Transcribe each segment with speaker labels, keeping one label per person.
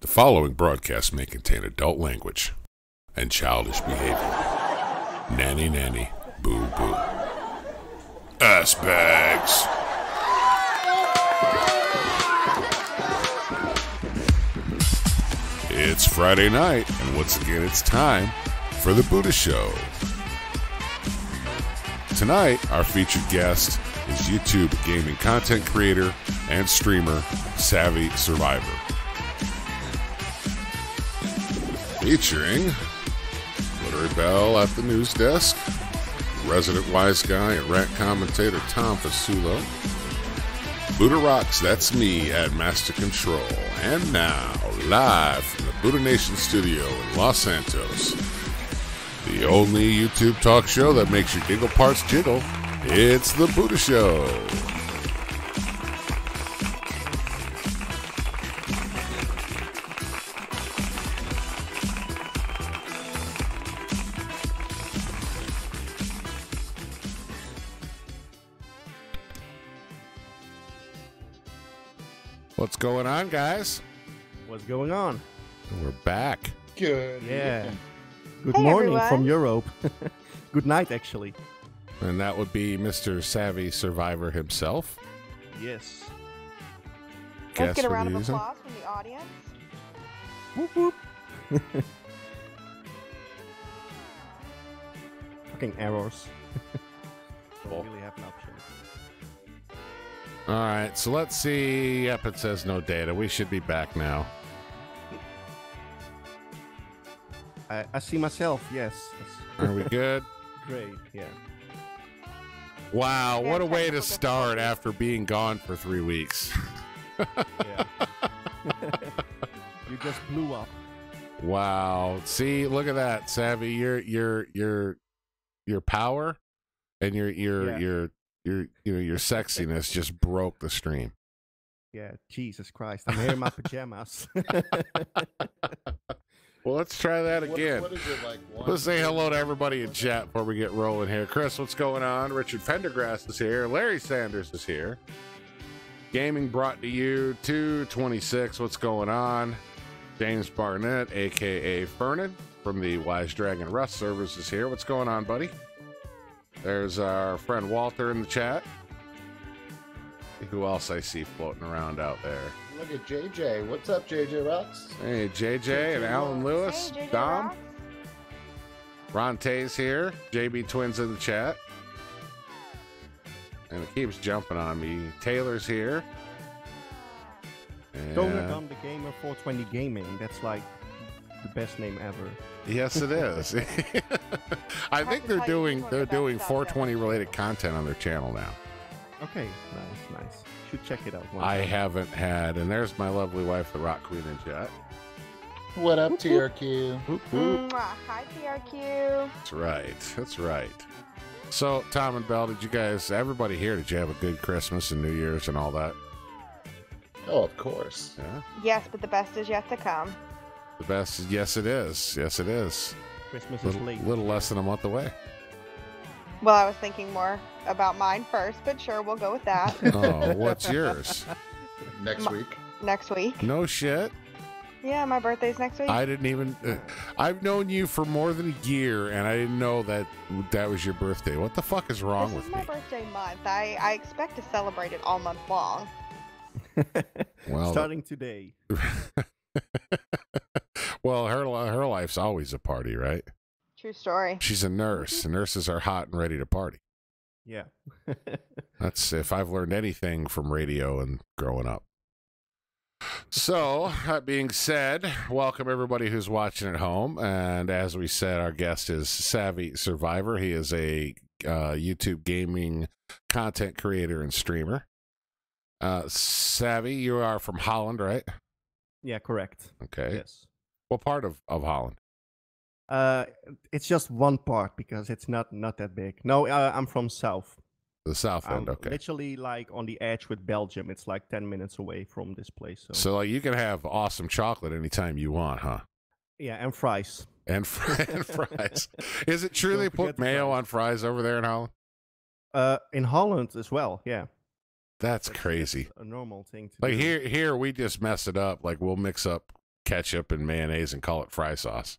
Speaker 1: The following broadcast may contain adult language and childish behavior. Nanny, nanny, boo, boo. Ass bags. It's Friday night, and once again, it's time for the Budda Show. Tonight, our featured guest is YouTube gaming content creator and streamer, SavvySurvivor. Featuring Literary Bell at the news desk, resident wise guy and rant commentator Tom Fasulo, Buddarocks, that's me at Master Control, and now, live from the BUDDANATION studio in Los Santos, the only YouTube talk show that makes your giggle parts jiggle, it's the Budda Show. What's going on, guys?
Speaker 2: What's going on?
Speaker 1: We're back.
Speaker 3: Good.
Speaker 2: Yeah.
Speaker 3: evening.
Speaker 2: Good
Speaker 4: Hey,
Speaker 2: morning
Speaker 4: everyone.
Speaker 2: from Europe. Good night, actually.
Speaker 1: And that would be Mr. SavvySurvivor himself.
Speaker 2: Yes.
Speaker 4: Let's get a
Speaker 1: for
Speaker 4: round
Speaker 1: the
Speaker 4: of
Speaker 1: reason.
Speaker 4: applause from the audience.
Speaker 2: Whoop whoop. Fucking errors. Don't really have an option.
Speaker 1: All right, so let's see. Yep, it says no data. We should be back now.
Speaker 2: I see myself. Yes. That's
Speaker 1: Are we good?
Speaker 2: great. Yeah.
Speaker 1: Wow,
Speaker 4: Yeah,
Speaker 1: what a way to
Speaker 4: technical
Speaker 1: start
Speaker 4: difficulties.
Speaker 1: after being gone for 3 weeks.
Speaker 2: Yeah. You just blew up.
Speaker 1: Wow. See, look at that, Savvy. Your power and your sexiness just broke the stream.
Speaker 2: Yeah. Jesus Christ. I'm here in my pajamas.
Speaker 1: Well, let's try that
Speaker 3: What-
Speaker 1: again.
Speaker 3: what is it like?
Speaker 1: Let's say hello to everybody in chat before we get rolling here. Chris, what's going on? Richard Pendergrass is here. Larry Sanders is here. Gaming brought to you 226. What's going on? James Barnett, a.k.a. Fernan, from the Wise Dragon Rust servers is here. What's going on, buddy? There's our friend Walter in the chat. Who else I see floating around out there?
Speaker 3: Look at JJ. What's up, JJ Rocks?
Speaker 1: Hey, JJ and Alan Lewis.
Speaker 4: Hey, JJ
Speaker 1: Dom.
Speaker 4: Rocks.
Speaker 1: Ron Tay's here. JB Twins in the chat. And it keeps jumping on me. Taylor's here. And
Speaker 2: Donut on the Gamer 420 Gaming. That's like the best name ever.
Speaker 1: yes, it is. I think they're
Speaker 4: tell you
Speaker 1: doing
Speaker 4: which one
Speaker 1: they're
Speaker 4: the best
Speaker 1: doing
Speaker 4: stuff
Speaker 1: 420
Speaker 4: ever.
Speaker 1: related content on their channel now.
Speaker 2: Okay. Nice. Should check it out. one
Speaker 1: I
Speaker 2: time.
Speaker 1: haven't had, and there's my lovely wife, the Rock Queen in chat.
Speaker 3: What up, TRQ?
Speaker 1: Whoop, whoop.
Speaker 4: Mwah. Hi, PRQ.
Speaker 1: That's right. That's right. So, Tom and Bell, did you guys, everybody here, did you have a good Christmas and New Year's and all that?
Speaker 3: Oh, of course.
Speaker 1: Yeah.
Speaker 4: Yes, but the best is yet to come.
Speaker 1: The best, yes, it is. Yes, it is.
Speaker 2: Christmas is
Speaker 1: Little,
Speaker 2: late.
Speaker 1: little less than a month away.
Speaker 4: Well, I was thinking more about mine first, but sure, we'll go with that.
Speaker 1: Oh, what's yours?
Speaker 3: Next
Speaker 4: Ma-
Speaker 3: week.
Speaker 4: Next week.
Speaker 1: No shit.
Speaker 4: Yeah, my birthday's next week.
Speaker 1: I didn't even. I've known you for more than a year, and I didn't know that was your birthday. What the fuck is wrong
Speaker 4: This
Speaker 1: with
Speaker 4: is my
Speaker 1: me?
Speaker 4: birthday month. I expect to celebrate it all month long.
Speaker 1: Well,
Speaker 2: Starting today.
Speaker 1: well, her life's always a party, right?
Speaker 4: True story.
Speaker 1: She's a nurse, and nurses are hot and ready to party.
Speaker 2: Yeah.
Speaker 1: That's if I've learned anything from radio and growing up. So, that being said, welcome everybody who's watching at home. And as we said, our guest is SavvySurvivor. He is a YouTube gaming content creator and streamer. Savvy, you are from Holland, right?
Speaker 2: Yeah, correct.
Speaker 1: Okay.
Speaker 2: Yes.
Speaker 1: What part of Holland?
Speaker 2: It's just one part because it's not that big. No, I'm from South.
Speaker 1: The South
Speaker 2: I'm
Speaker 1: End, okay.
Speaker 2: literally like on the edge with Belgium. It's like 10 minutes away from this place. So,
Speaker 1: So like, you can have awesome chocolate anytime you want, huh?
Speaker 2: yeah, and fries.
Speaker 1: And, and fries. Is it true
Speaker 2: Don't
Speaker 1: they
Speaker 2: forget
Speaker 1: put
Speaker 2: the
Speaker 1: mayo
Speaker 2: fries.
Speaker 1: on fries over there in Holland?
Speaker 2: In Holland as well. Yeah.
Speaker 1: That's crazy.
Speaker 2: A normal thing to
Speaker 1: Like
Speaker 2: do.
Speaker 1: here we just mess it up. Like we'll mix up ketchup and mayonnaise and call it fry sauce.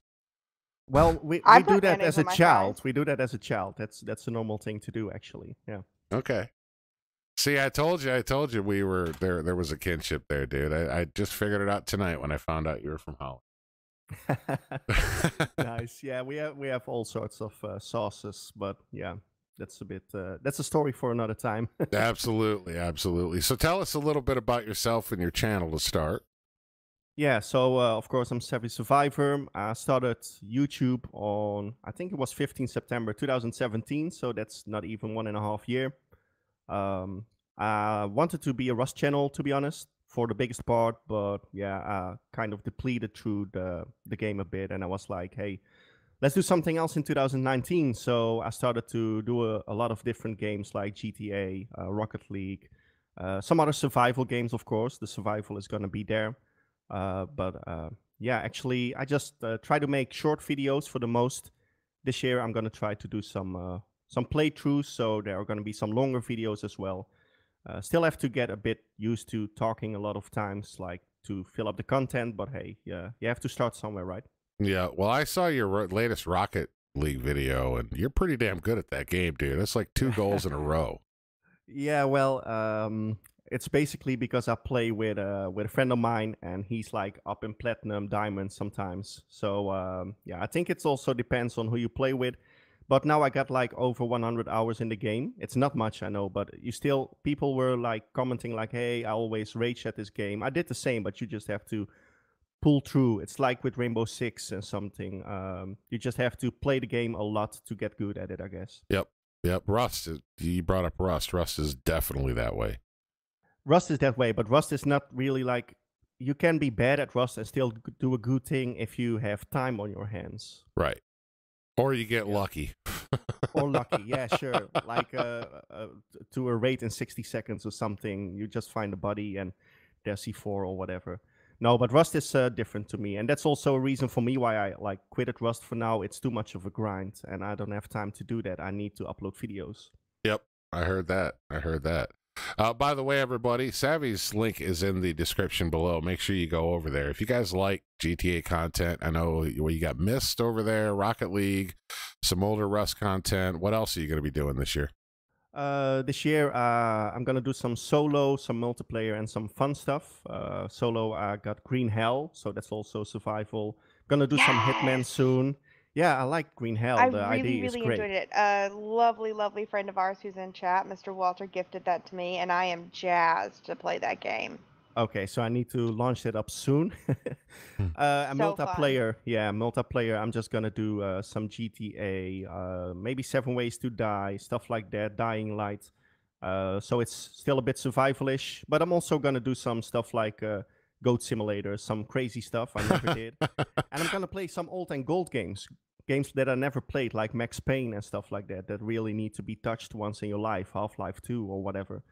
Speaker 2: Well, we
Speaker 4: I
Speaker 2: do
Speaker 4: put
Speaker 2: that
Speaker 4: mayonnaise
Speaker 2: as a
Speaker 4: on my
Speaker 2: child.
Speaker 4: fries.
Speaker 2: We do that as a child. That's a normal thing to do, actually. Yeah.
Speaker 1: Okay. See, I told you we were there. There was a kinship there, dude. I just figured it out tonight when I found out you were from Holland.
Speaker 2: Nice. Yeah, we have all sorts of sauces, but yeah, that's a bit that's a story for another time.
Speaker 1: Absolutely, absolutely. So tell us a little bit about yourself and your channel to start.
Speaker 2: Yeah, so of course I'm SavvySurvivor. I started YouTube on, I think it was 15 September 2017, so that's not even 1.5 years. I wanted to be a Rust channel, to be honest, for the biggest part, but yeah, I kind of depleted through the game a bit, and I was like, hey, let's do something else in 2019. So I started to do a lot of different games like GTA, Rocket League, some other survival games, of course. The survival is going to be there. Yeah, actually, I just try to make short videos for the most. This year, I'm going to try to do some playthroughs, so there are going to be some longer videos as well. Still have to get a bit used to talking a lot of times, like to fill up the content, but hey, yeah, you have to start somewhere, right?
Speaker 1: Yeah, well, I saw your latest Rocket League video, and you're pretty damn good at that game, dude. That's like 2 goals in a row.
Speaker 2: Yeah, well, it's basically because I play with a friend of mine, and he's like up in platinum, diamond sometimes. So yeah, I think it also depends on who you play with. But now I got like over 100 hours in the game. It's not much, I know, but people were like commenting like, hey, I always rage at this game. I did the same, but you just have to pull through. It's like with Rainbow Six and something. You just have to play the game a lot to get good at it, I guess.
Speaker 1: Yep. Rust, you brought up Rust. Rust is definitely that way.
Speaker 2: Rust is that way, but Rust is not really like, you can be bad at Rust and still do a good thing if you have time on your hands.
Speaker 1: Right. Or you get lucky.
Speaker 2: Or lucky, yeah, sure. Like to a raid in 60 seconds or something, you just find a body and there's C4 or whatever. No, but Rust is different to me, and that's also a reason for me why I like quitted Rust for now. It's too much of a grind, and I don't have time to do that. I need to upload videos.
Speaker 1: Yep, I heard that. By the way, everybody, Savvy's link is in the description below. Make sure you go over there. If you guys like GTA content, I know you got Myst over there, Rocket League, some older Rust content. What else are you going to be doing this year?
Speaker 2: This year, I'm going to do some solo, some multiplayer, and some fun stuff. Solo, I got Green Hell, so that's also survival. Going to do some Hitman soon. Yeah, I like Green Hell.
Speaker 4: I
Speaker 2: the
Speaker 4: really,
Speaker 2: idea is
Speaker 4: really
Speaker 2: great.
Speaker 4: enjoyed it. A lovely, lovely friend of ours who's in chat, Mr. Walter, gifted that to me, and I am jazzed to play that game.
Speaker 2: Okay, so I need to launch it up soon. A multiplayer, yeah, multiplayer. I'm just gonna do some GTA, maybe 7 Ways to Die, stuff like that, Dying Light. So it's still a bit survivalish, but I'm also gonna do some stuff like Goat Simulator, some crazy stuff I never did, and I'm gonna play some old and gold games that I never played, like Max Payne and stuff like that really need to be touched once in your life, Half-Life 2 or whatever.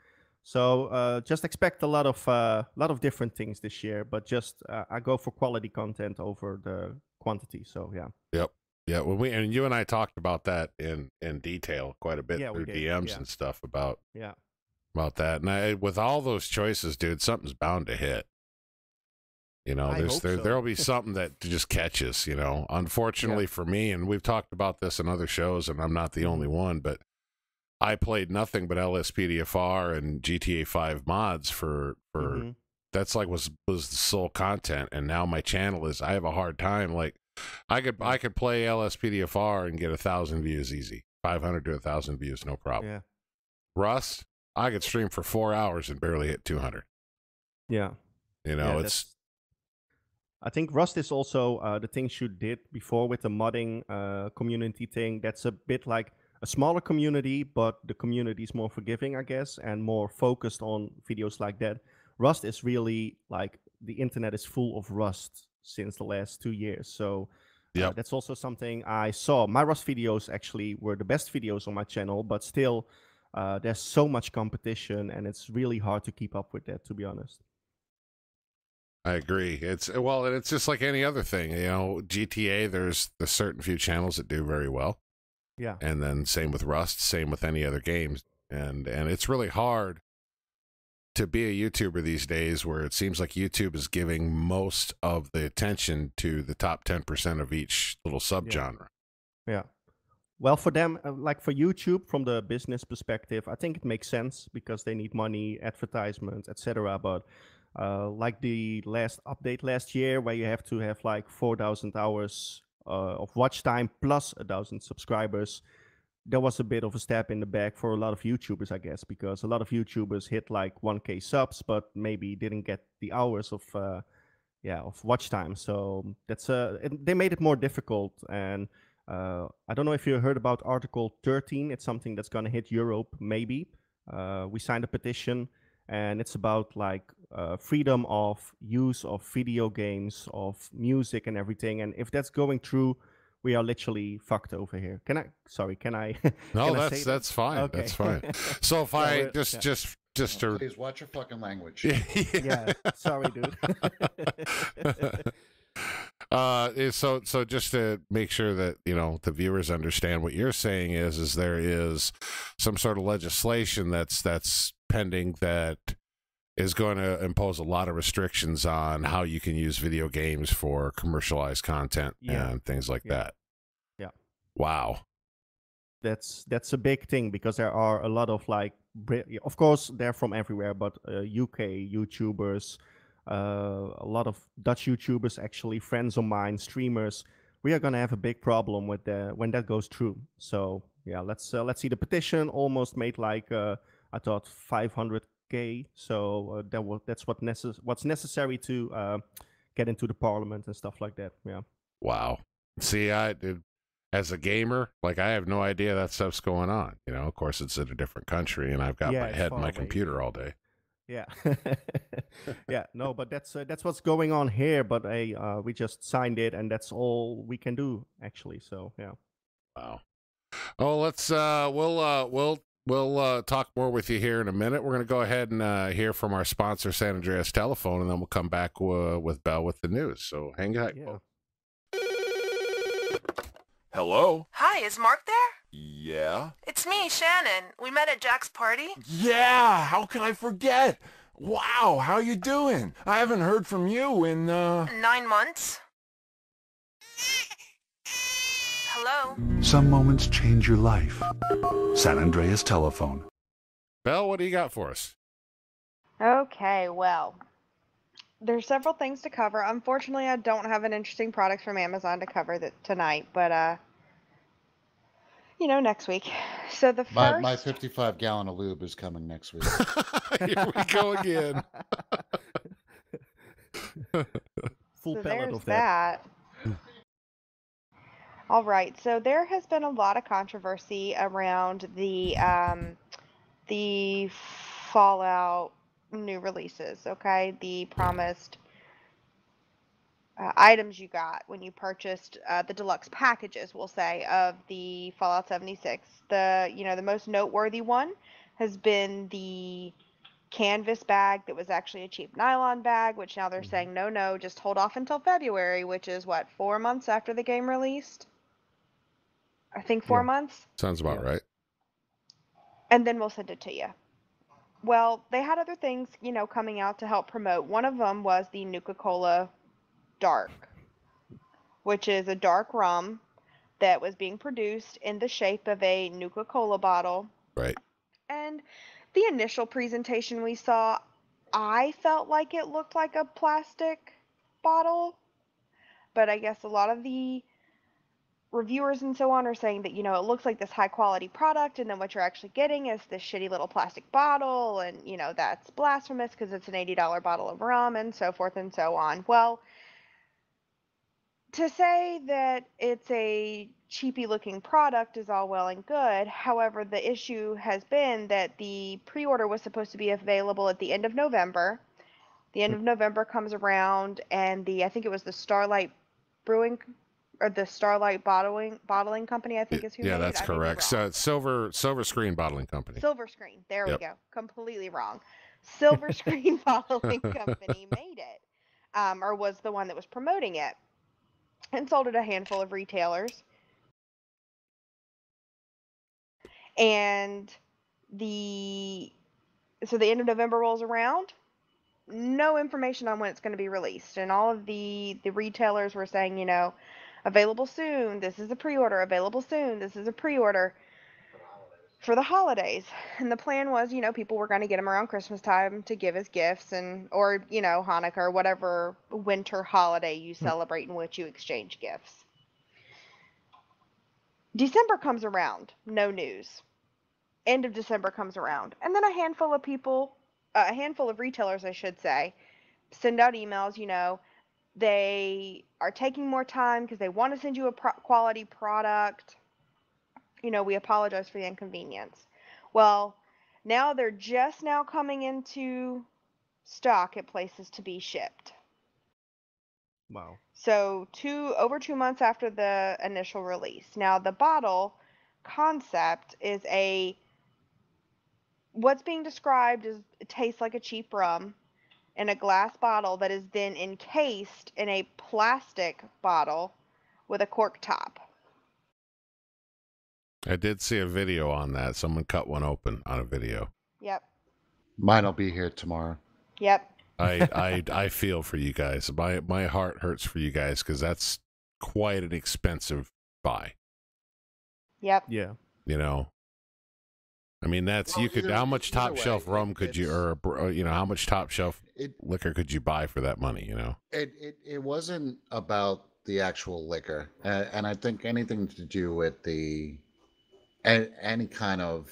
Speaker 2: So just expect a lot of different things this year, but just I go for quality content over the quantity. So yeah.
Speaker 1: Yep. Yeah. Well, and you and I talked about that in detail quite a bit through DMs and stuff about that. And with all those choices, dude, something's bound to hit. You know, there'll be something that just catches. You know, unfortunately for me, and we've talked about this in other shows, and I'm not the only one, but I played nothing but LSPDFR and GTA 5 mods for that's like was the sole content, and now my channel is. I have a hard time. Like I could play LSPDFR and get 1,000 views easy, 500 to 1,000 views, no problem.
Speaker 2: Yeah.
Speaker 1: Rust, I could stream for 4 hours and barely hit 200.
Speaker 2: Yeah.
Speaker 1: You know, it's.
Speaker 2: I think Rust is also the things you did before with the modding community thing. That's a bit like a smaller community, but the community is more forgiving, I guess, and more focused on videos like that. Rust is really like the internet is full of Rust since the last 2 years. So that's also something I saw. My Rust videos actually were the best videos on my channel, but still there's so much competition and it's really hard to keep up with that, to be honest.
Speaker 1: I agree. It's just like any other thing, you know, GTA, there's certain few channels that do very well.
Speaker 2: Yeah.
Speaker 1: And then same with Rust, same with any other games. And it's really hard to be a YouTuber these days, where it seems like YouTube is giving most of the attention to the top 10% of each little subgenre.
Speaker 2: Yeah. Well, for them, like for YouTube, from the business perspective, I think it makes sense because they need money, advertisements, etc. But like the last update last year, where you have to have like 4,000 hours of watch time plus 1,000 subscribers, there was a bit of a step in the back for a lot of YouTubers, I guess, because a lot of YouTubers hit like 1K subs, but maybe didn't get the hours of watch time. So that's they made it more difficult. And I don't know if you heard about Article 13. It's something that's going to hit Europe, maybe. We signed a petition, and it's about like freedom of use of video games, of music and everything. And if that's going through, we are literally fucked over here. Can I?
Speaker 1: No,
Speaker 2: can I say
Speaker 1: that's fine.
Speaker 2: Okay.
Speaker 1: That's fine. So if I just to
Speaker 3: Please watch your fucking language.
Speaker 2: Yeah, sorry, dude.
Speaker 1: So just to make sure that the viewers understand, what you're saying is there is some sort of legislation that's pending that is going to impose a lot of restrictions on how you can use video games for commercialized content and things like that.
Speaker 2: Yeah.
Speaker 1: Wow.
Speaker 2: That's a big thing, because there are a lot of like, of course they're from everywhere, but UK YouTubers, a lot of Dutch YouTubers, actually friends of mine, streamers. We are gonna have a big problem with when that goes through. So yeah, let's see. The petition almost made like I thought 500K. So that's what's necessary to get into the parliament and stuff like that. Yeah.
Speaker 1: Wow. See, as a gamer, like, I have no idea that stuff's going on. Of course, it's in a different country, and I've got my head in my computer all day.
Speaker 2: Yeah. Yeah. No, but that's what's going on here. But we just signed it, and that's all we can do, actually. So yeah.
Speaker 1: Wow. Oh, let's we'll talk more with you here in a minute. We're going to go ahead and hear from our sponsor, San Andreas Telephone, and then we'll come back with Belle with the news. So hang tight.
Speaker 2: Yeah.
Speaker 5: Hello?
Speaker 6: Hi, is Mark there?
Speaker 5: Yeah?
Speaker 6: It's me, Shannon. We met at Jack's party.
Speaker 5: Yeah! How can I forget? Wow, how you doing? I haven't heard from you in,
Speaker 6: 9 months. Hello?
Speaker 7: Some moments change your life. San Andreas Telephone.
Speaker 1: Belle, what do you got for us?
Speaker 4: Okay, well, there's several things to cover. Unfortunately, I don't have an interesting product from Amazon to cover tonight, but next week. So the first...
Speaker 3: My 55-gallon of lube is coming next week.
Speaker 1: Here we go again.
Speaker 2: Full
Speaker 4: so
Speaker 2: pellet
Speaker 4: there's
Speaker 2: of that.
Speaker 4: All right, so there has been a lot of controversy around the Fallout new releases, okay? The promised items you got when you purchased the deluxe packages, we'll say, of the Fallout 76. The most noteworthy one has been the canvas bag that was actually a cheap nylon bag, which now they're saying no, just hold off until February, which is 4 months after the game released? I think 4 months.
Speaker 1: Sounds about right.
Speaker 4: And then we'll send it to you. Well, they had other things, coming out to help promote. One of them was the Nuka-Cola Dark, which is a dark rum that was being produced in the shape of a Nuka-Cola bottle.
Speaker 1: Right.
Speaker 4: And the initial presentation we saw, I felt like it looked like a plastic bottle, but I guess a lot of the reviewers and so on are saying that, it looks like this high quality product, and then what you're actually getting is this shitty little plastic bottle, and, that's blasphemous because it's an $80 bottle of rum, and so forth and so on. Well, to say that it's a cheapy looking product is all well and good. However, the issue has been that the pre-order was supposed to be available at the end of November. The end of November comes around, and I think it was the Starlight Brewing or the Starlight Bottling Company, I think is who made it.
Speaker 1: Yeah, that's correct. So it's Silver Screen Bottling Company.
Speaker 4: Silver Screen. There we go. Completely wrong. Silver Screen Bottling Company made it, or was the one that was promoting it, and sold it a handful of retailers. And the So the end of November rolls around, no information on when it's going to be released. And all of the retailers were saying, you know, available soon, this is a pre-order, available soon, this is a pre-order for the holidays. And the plan was, you know, people were going to get them around Christmas time to give as gifts, and or, you know, Hanukkah or whatever winter holiday you celebrate in which you exchange gifts. December comes around, no news. End of December comes around, and then a handful of retailers, I should say, send out emails, you know, they are taking more time because they want to send you a quality product. You know, we apologize for the inconvenience. Well, now they're just now coming into stock at places to be shipped.
Speaker 2: Wow.
Speaker 4: So over 2 months after the initial release. Now the bottle concept is what's being described is it tastes like a cheap rum in a glass bottle that is then encased in a plastic bottle with a cork top.
Speaker 1: I did see a video on that. Someone cut one open on a video.
Speaker 4: Yep.
Speaker 3: Mine will be here tomorrow.
Speaker 4: Yep.
Speaker 1: I feel for you guys. My heart hurts for you guys because that's quite an expensive buy.
Speaker 4: Yep.
Speaker 2: Yeah.
Speaker 1: You know, I mean, that's
Speaker 3: Well,
Speaker 1: how much top
Speaker 3: way,
Speaker 1: shelf rum could you, or you know, how much top shelf liquor could you buy for that money? You know,
Speaker 3: it wasn't about the actual liquor, and I think anything to do with any kind of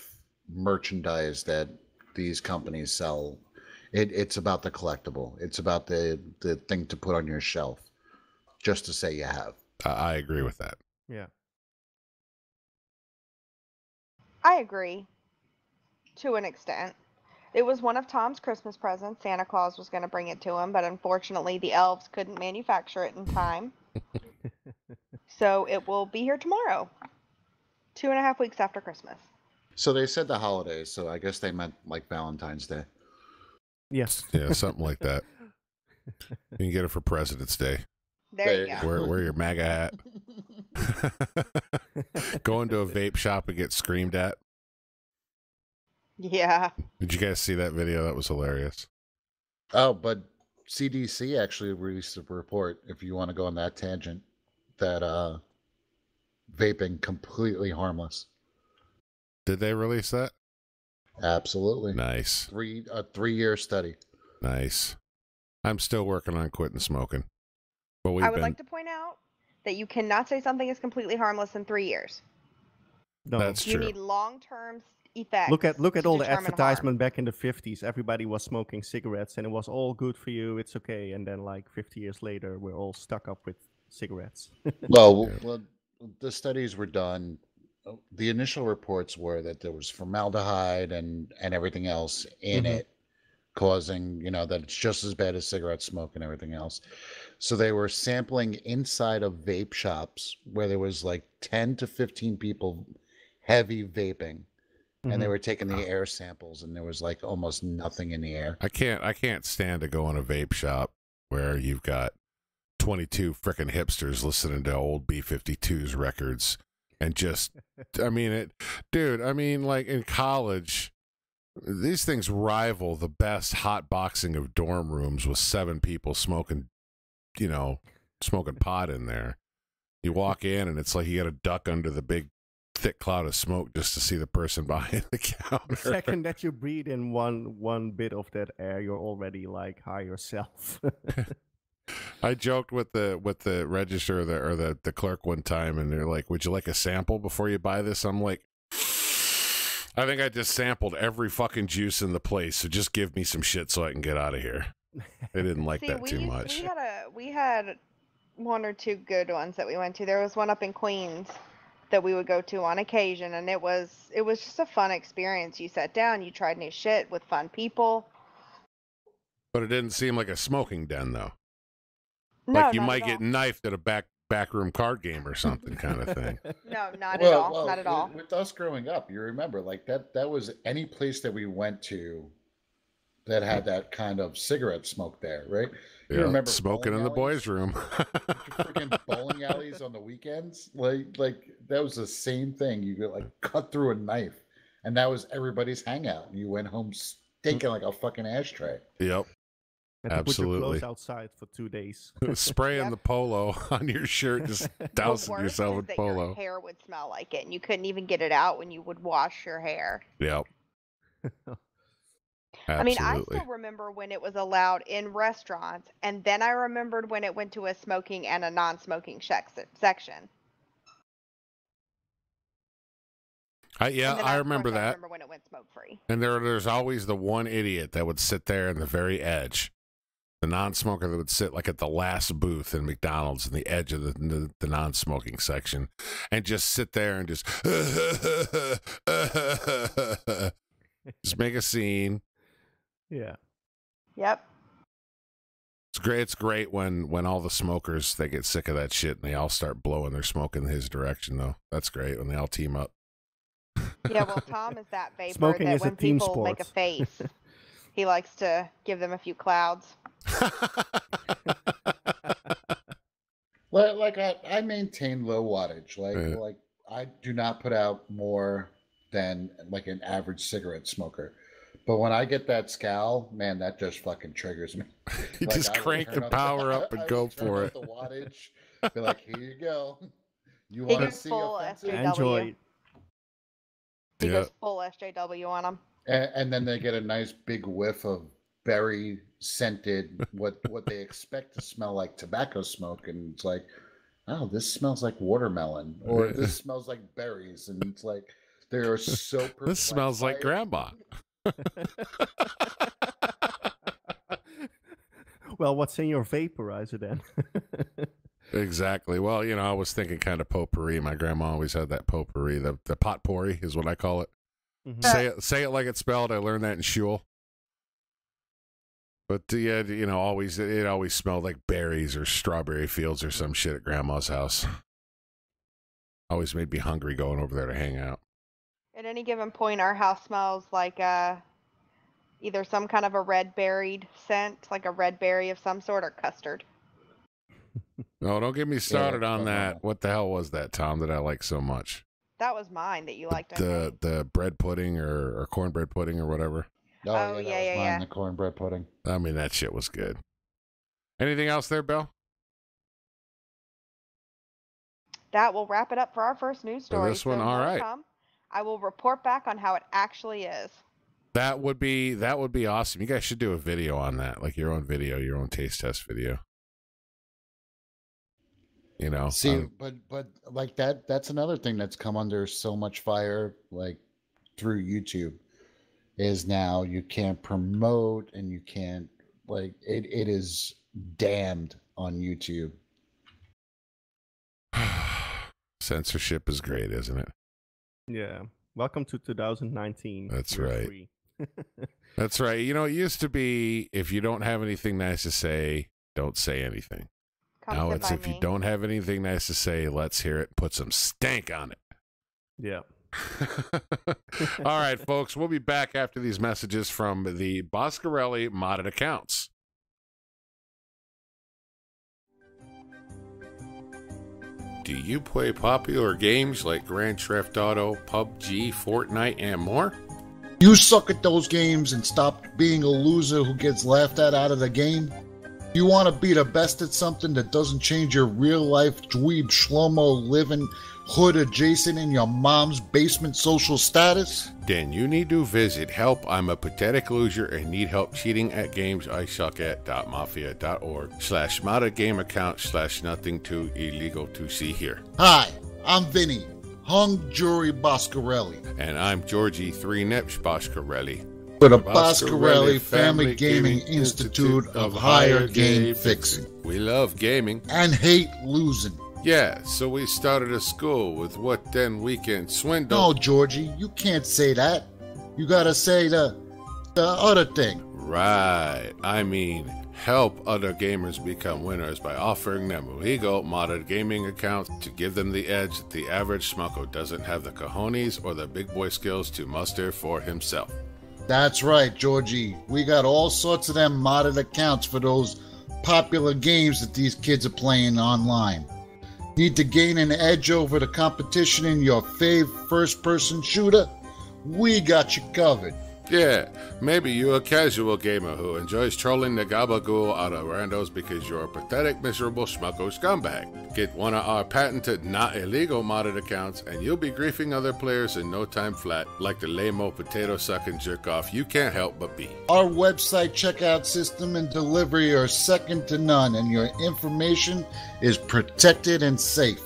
Speaker 3: merchandise that these companies sell, it's about the collectible. It's about the thing to put on your shelf, just to say you have.
Speaker 1: I agree with that.
Speaker 2: Yeah.
Speaker 4: I agree. To an extent. It was one of Tom's Christmas presents. Santa Claus was going to bring it to him, but unfortunately the elves couldn't manufacture it in time. So it will be here tomorrow. 2.5 weeks after Christmas.
Speaker 3: So they said the holidays, so I guess they meant like Valentine's Day.
Speaker 2: Yes.
Speaker 1: Yeah, something like that. You can get it for President's Day.
Speaker 4: There you go.
Speaker 1: Wear your MAGA hat. Go into a vape shop and get screamed at.
Speaker 4: Yeah.
Speaker 1: Did you guys see that video? That was hilarious.
Speaker 3: Oh, but CDC actually released a report, if you want to go on that tangent, that vaping completely harmless.
Speaker 1: Did they release that?
Speaker 3: Absolutely.
Speaker 1: Nice.
Speaker 3: A 3-year study.
Speaker 1: Nice. I'm still working on quitting smoking. But
Speaker 4: I would like to point out that you cannot say something is completely harmless in 3 years.
Speaker 2: No.
Speaker 1: That's
Speaker 4: You
Speaker 1: true.
Speaker 4: need long-term effects.
Speaker 2: Look at all the
Speaker 4: determine
Speaker 2: advertisement back in the 50s. Everybody was smoking cigarettes and it was all good for you. It's okay. And then like 50 years later, we're all stuck up with cigarettes.
Speaker 3: Well, the studies were done. The initial reports were that there was formaldehyde and everything else in it, causing, you know, that it's just as bad as cigarette smoke and everything else. So they were sampling inside of vape shops where there was like 10 to 15 people heavy vaping. And they were taking the air samples, and there was like almost nothing in the air.
Speaker 1: I can't stand to go in a vape shop where you've got 22 frickin' hipsters listening to old B-52s records and just, I mean, like in college, these things rival the best hot boxing of dorm rooms with 7 people smoking pot in there. You walk in and it's like you got to duck under the big thick cloud of smoke just to see the person behind the counter.
Speaker 2: The second that you breathe in one bit of that air, you're already like high yourself.
Speaker 1: I joked with the register or the clerk one time, and they're like, "Would you like a sample before you buy this?" I'm like, "I think I just sampled every fucking juice in the place, so just give me some shit so I can get out of here." They didn't like that too much.
Speaker 4: We had 1 or 2 good ones that we went to. There was one up in Queens that we would go to on occasion, and it was just a fun experience. You sat down, you tried new shit with fun people.
Speaker 1: But it didn't seem like a smoking den, though.
Speaker 4: No,
Speaker 1: like you
Speaker 4: not
Speaker 1: might
Speaker 4: at
Speaker 1: get
Speaker 4: all.
Speaker 1: knifed at a backroom card game or something kind of thing.
Speaker 4: No, not at all. Not at all.
Speaker 3: With us growing up, you remember, like that was any place that we went to that had that kind of cigarette smoke there, right? You
Speaker 1: Yeah,
Speaker 3: remember
Speaker 1: smoking in the boys' room.
Speaker 3: freaking bowling alleys on the weekends? Like that was the same thing. You could like cut through a knife, and that was everybody's hangout. You went home taking like a fucking ashtray.
Speaker 1: Yep.
Speaker 2: And to put your
Speaker 1: Absolutely.
Speaker 2: clothes outside for 2 days.
Speaker 1: Spraying
Speaker 4: Yep.
Speaker 1: the polo on your shirt, just dousing
Speaker 4: the worst
Speaker 1: yourself
Speaker 4: is
Speaker 1: with
Speaker 4: that
Speaker 1: polo.
Speaker 4: your hair would smell like it, and you couldn't even get it out when you would wash your hair.
Speaker 1: Yep.
Speaker 4: I mean, I
Speaker 1: Absolutely.
Speaker 4: still remember when it was allowed in restaurants, and then I remembered when it went to a smoking and a non-smoking section.
Speaker 1: Yeah,
Speaker 4: And then
Speaker 1: I
Speaker 4: of
Speaker 1: remember
Speaker 4: course, I
Speaker 1: that.
Speaker 4: remember when it went smoke-free.
Speaker 1: And there's always the one idiot that would sit there in the very edge. The non-smoker that would sit like at the last booth in McDonald's in the edge of the non-smoking section and just sit there and just just make a scene.
Speaker 2: Yeah.
Speaker 4: Yep.
Speaker 1: It's great. It's great when all the smokers, they get sick of that shit and they all start blowing their smoke in his direction, though. That's great when they all team up.
Speaker 4: Yeah, well, Tom is that vapor
Speaker 2: Smoking
Speaker 4: that
Speaker 2: is a
Speaker 4: when
Speaker 2: team
Speaker 4: people make a
Speaker 2: sport.
Speaker 4: face, he likes to give them a few clouds.
Speaker 3: Like I maintain low wattage.
Speaker 1: Yeah.
Speaker 3: Like I do not put out more than like an average cigarette smoker. But when I get that scowl, man, that just fucking triggers me.
Speaker 1: You
Speaker 3: Like,
Speaker 1: just
Speaker 3: I will
Speaker 1: crank
Speaker 3: turn
Speaker 1: the
Speaker 3: up
Speaker 1: power up
Speaker 3: I
Speaker 1: and
Speaker 3: will
Speaker 1: go
Speaker 3: turn
Speaker 1: for
Speaker 3: up
Speaker 1: it.
Speaker 3: The wattage. Be like, here you go. You
Speaker 4: He
Speaker 3: want to
Speaker 4: goes
Speaker 3: see
Speaker 4: full
Speaker 3: offensive?
Speaker 4: SJW.
Speaker 2: Android.
Speaker 4: He
Speaker 1: Yeah.
Speaker 4: goes full SJW on them.
Speaker 3: And then they get a nice big whiff of berry scented, what they expect to smell like tobacco smoke, and it's like, oh, this smells like watermelon, or
Speaker 1: Yeah.
Speaker 3: this smells like berries, and it's like they are so.
Speaker 1: This smells like
Speaker 3: perplexed
Speaker 1: grandma.
Speaker 2: Well, what's in your vaporizer then?
Speaker 1: Exactly. Well, I was thinking kind of potpourri. My grandma always had that potpourri. The potpourri is what I call it.
Speaker 2: Mhm.
Speaker 1: Say it like it's spelled. I learned that in shul. But yeah, it always smelled like berries or strawberry fields or some shit at grandma's house. Always made me hungry going over there to hang out.
Speaker 4: At any given point, our house smells like either some kind of a red berried scent, like a red berry of some sort, or custard.
Speaker 1: No, don't get me started on that.
Speaker 3: normal.
Speaker 1: What the hell was that, Tom, that I like so much?
Speaker 4: That was mine that you liked. I think.
Speaker 1: The bread pudding or cornbread pudding or whatever.
Speaker 3: Oh,
Speaker 4: Oh,
Speaker 3: that
Speaker 4: yeah,
Speaker 3: was
Speaker 4: yeah,
Speaker 3: mine,
Speaker 4: yeah.
Speaker 3: the cornbread pudding.
Speaker 1: I mean, that shit was good. Anything else there, Bill?
Speaker 4: That will wrap it up for our first news
Speaker 1: For
Speaker 4: story.
Speaker 1: this one,
Speaker 4: So
Speaker 1: all
Speaker 4: more to
Speaker 1: right.
Speaker 4: come. I will report back on how it actually is.
Speaker 1: That would be awesome. You guys should do a video on that, like your own video, your own taste test video.
Speaker 3: See, but like that's another thing that's come under so much fire, like through YouTube, is now you can't promote and you can't, like, it is damned on YouTube.
Speaker 1: Censorship is great, isn't it?
Speaker 2: Yeah. Welcome to 2019.
Speaker 1: That's
Speaker 2: We're
Speaker 1: right.
Speaker 2: free.
Speaker 1: That's right. It used to be if you don't have anything nice to say, don't say anything.
Speaker 4: Come
Speaker 1: Now
Speaker 4: sit
Speaker 1: it's
Speaker 4: by
Speaker 1: if you
Speaker 4: me.
Speaker 1: don't have anything nice to say, let's hear it. Put some stank on it.
Speaker 2: Yeah.
Speaker 1: All right, folks. We'll be back after these messages from the Boscarelli modded accounts. Do you play popular games like Grand Theft Auto, PUBG, Fortnite, and more?
Speaker 3: You suck at those games and stop being a loser who gets laughed at out of the game. You want to be the best at something that doesn't change your real life dweeb shlomo living hood adjacent in your mom's basement social status?
Speaker 1: Then you need to visit Help I'm a Pathetic Loser and Need Help Cheating at Games I Suck at.mafia.org/modded game account /nothing too illegal to see here.
Speaker 3: Hi, I'm Vinny, hung jury Boscarelli,
Speaker 1: And I'm Georgie 3-Nips Boscarelli.
Speaker 3: for the Boscarelli Family Gaming Institute of Higher Game Fixing,
Speaker 1: We love gaming.
Speaker 3: and hate losing.
Speaker 1: Yeah, so we started a school with what then weekend swindle.
Speaker 3: No, Georgie, you can't say that. You gotta say the other thing.
Speaker 1: Right. I mean, help other gamers become winners by offering them legal modded gaming accounts to give them the edge that the average smoko doesn't have the cojones or the big boy skills to muster for himself.
Speaker 3: That's right, Georgie. We got all sorts of them modded accounts for those popular games that these kids are playing online. Need to gain an edge over the competition in your fave first-person shooter? We got you covered.
Speaker 1: Yeah, maybe you're a casual gamer who enjoys trolling the gabagool out of randos because you're a pathetic, miserable schmucko scumbag. Get one of our patented, not illegal modded accounts, and you'll be griefing other players in no time flat, like the lame-o potato-sucking jerk-off you can't help but be.
Speaker 3: Our website checkout system and delivery are second to none, and your information is protected and safe.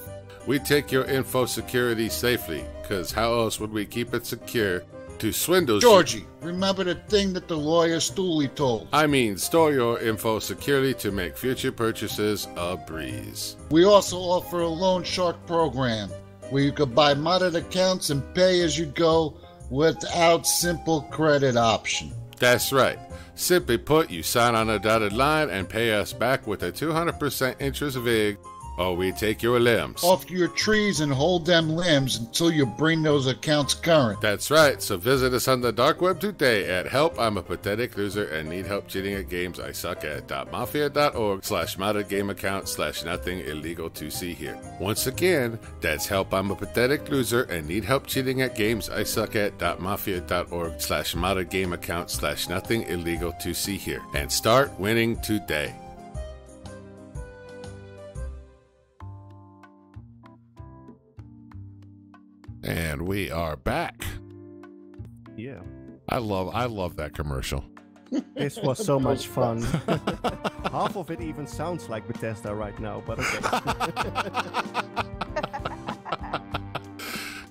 Speaker 1: We take your info security safely, because how else would we keep it secure to swindle
Speaker 3: Georgie, remember the thing that the lawyer Stooley told.
Speaker 1: I mean, store your info securely to make future purchases a breeze.
Speaker 3: We also offer a loan shark program where you can buy modded accounts and pay as you go without simple credit option.
Speaker 1: That's right. Simply put, you sign on a dotted line and pay us back with a 200% interest VIG, or we take your limbs.
Speaker 3: Off your trees and hold them limbs until you bring those accounts current.
Speaker 1: That's right, so visit us on the dark web today at help I'm a pathetic loser and need help cheating at games I suck at .mafia.org/modded game account /nothing illegal to see here. Once again, that's help I'm a pathetic loser and need help cheating at games I suck at .mafia.org/modded game account /nothing illegal to see here. And start winning today. And we are back.
Speaker 2: Yeah.
Speaker 1: I love that commercial.
Speaker 2: This was so much fun. Half of it even sounds like Bethesda right now, but okay.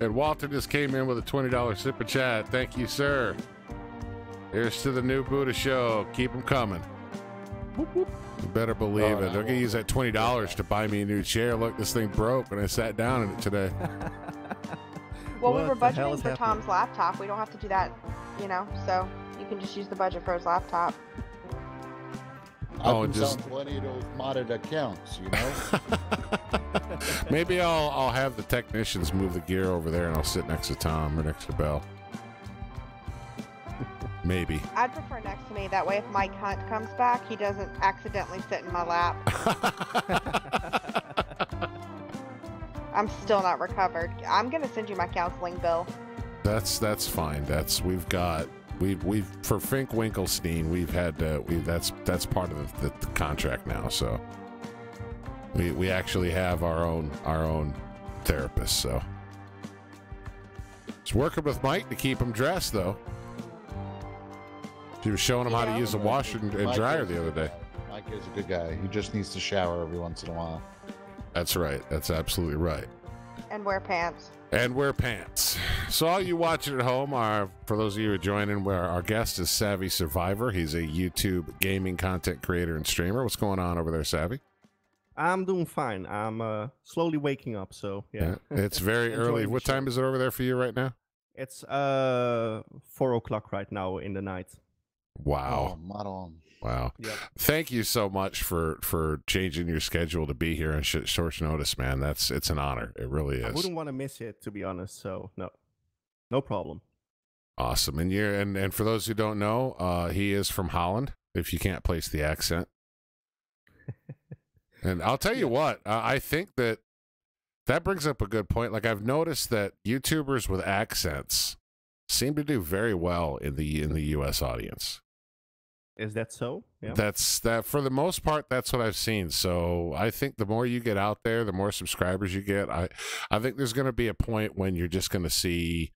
Speaker 1: And Walter just came in with a $20 super chat. Thank you, sir. Here's to the new Budda Show. Keep them coming. Whoop, whoop. You better believe it. They're going to use that $20 to buy me a new chair. Look, this thing broke when I sat down in it today.
Speaker 4: Well, we
Speaker 2: What
Speaker 4: were
Speaker 2: the hell
Speaker 4: budgeting
Speaker 2: is
Speaker 4: for
Speaker 2: happening?
Speaker 4: Tom's laptop. We don't have to do that, so you can just use the budget for his laptop.
Speaker 3: I've
Speaker 1: Oh,
Speaker 3: been
Speaker 1: just-
Speaker 3: selling plenty of those modded accounts, you know?
Speaker 1: Maybe I'll have the technicians move the gear over there and I'll sit next to Tom or next to Bell. Maybe.
Speaker 4: I'd prefer next to me. That way, if Mike Hunt comes back, he doesn't accidentally sit in my lap. I'm still not recovered. I'm gonna send you my counseling bill.
Speaker 1: That's fine. We've for Fink Winkelstein, that's part of the contract now. So we actually have our own therapist. So it's working with Mike to keep him dressed though. She was showing him how to use a washer and dryer the other day.
Speaker 3: Mike is a good guy. He just needs to shower every once in a while.
Speaker 1: That's right. That's absolutely right.
Speaker 4: And wear pants.
Speaker 1: And wear pants. So all you watching at home for those of you who are joining, our guest is SavvySurvivor. He's a YouTube gaming content creator and streamer. What's going on over there, Savvy?
Speaker 2: I'm doing fine. I'm slowly waking up, so yeah.
Speaker 1: It's very early.
Speaker 2: Enjoying the
Speaker 1: What time
Speaker 2: show.
Speaker 1: is it over there for you right now?
Speaker 2: It's 4 o'clock right now in the night.
Speaker 1: Wow.
Speaker 3: Oh, not on.
Speaker 1: Wow.
Speaker 2: Yep.
Speaker 1: Thank you so much for changing your schedule to be here on short notice, man. It's an honor. It really
Speaker 2: I
Speaker 1: is.
Speaker 2: wouldn't want to miss it, to be honest. So no problem.
Speaker 1: Awesome. And for those who don't know, he is from Holland, if you can't place the accent. And I'll tell you what, I think that brings up a good point. Like, I've noticed that YouTubers with accents seem to do very well in the U.S. audience.
Speaker 2: Is that so? Yeah.
Speaker 1: That's for the most part. That's what I've seen. So I think the more you get out there, the more subscribers you get. I think there's going to be a point when you're just going to see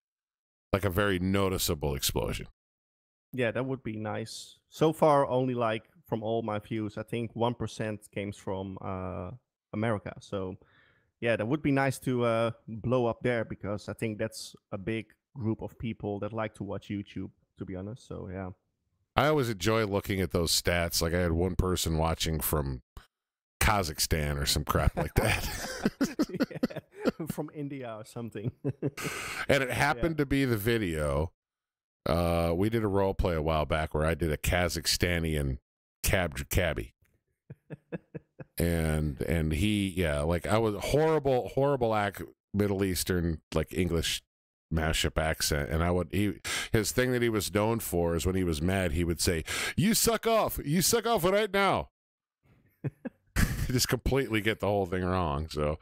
Speaker 1: like a very noticeable explosion.
Speaker 2: Yeah, that would be nice. So far, only like from all my views, I think 1% came from America. So yeah, that would be nice to blow up there, because I think that's a big group of people that like to watch YouTube, to be honest. So yeah.
Speaker 1: I always enjoy looking at those stats. Like, I had one person watching from Kazakhstan or some crap like that.
Speaker 2: Yeah, from India or something.
Speaker 1: And it happened to be the video. We did a role play a while back where I did a Kazakhstanian cabbie. and he, like, I was horrible Middle Eastern, like, English mashup accent, and his thing that he was known for is when he was mad, he would say, you suck off right now. Just completely get the whole thing wrong. So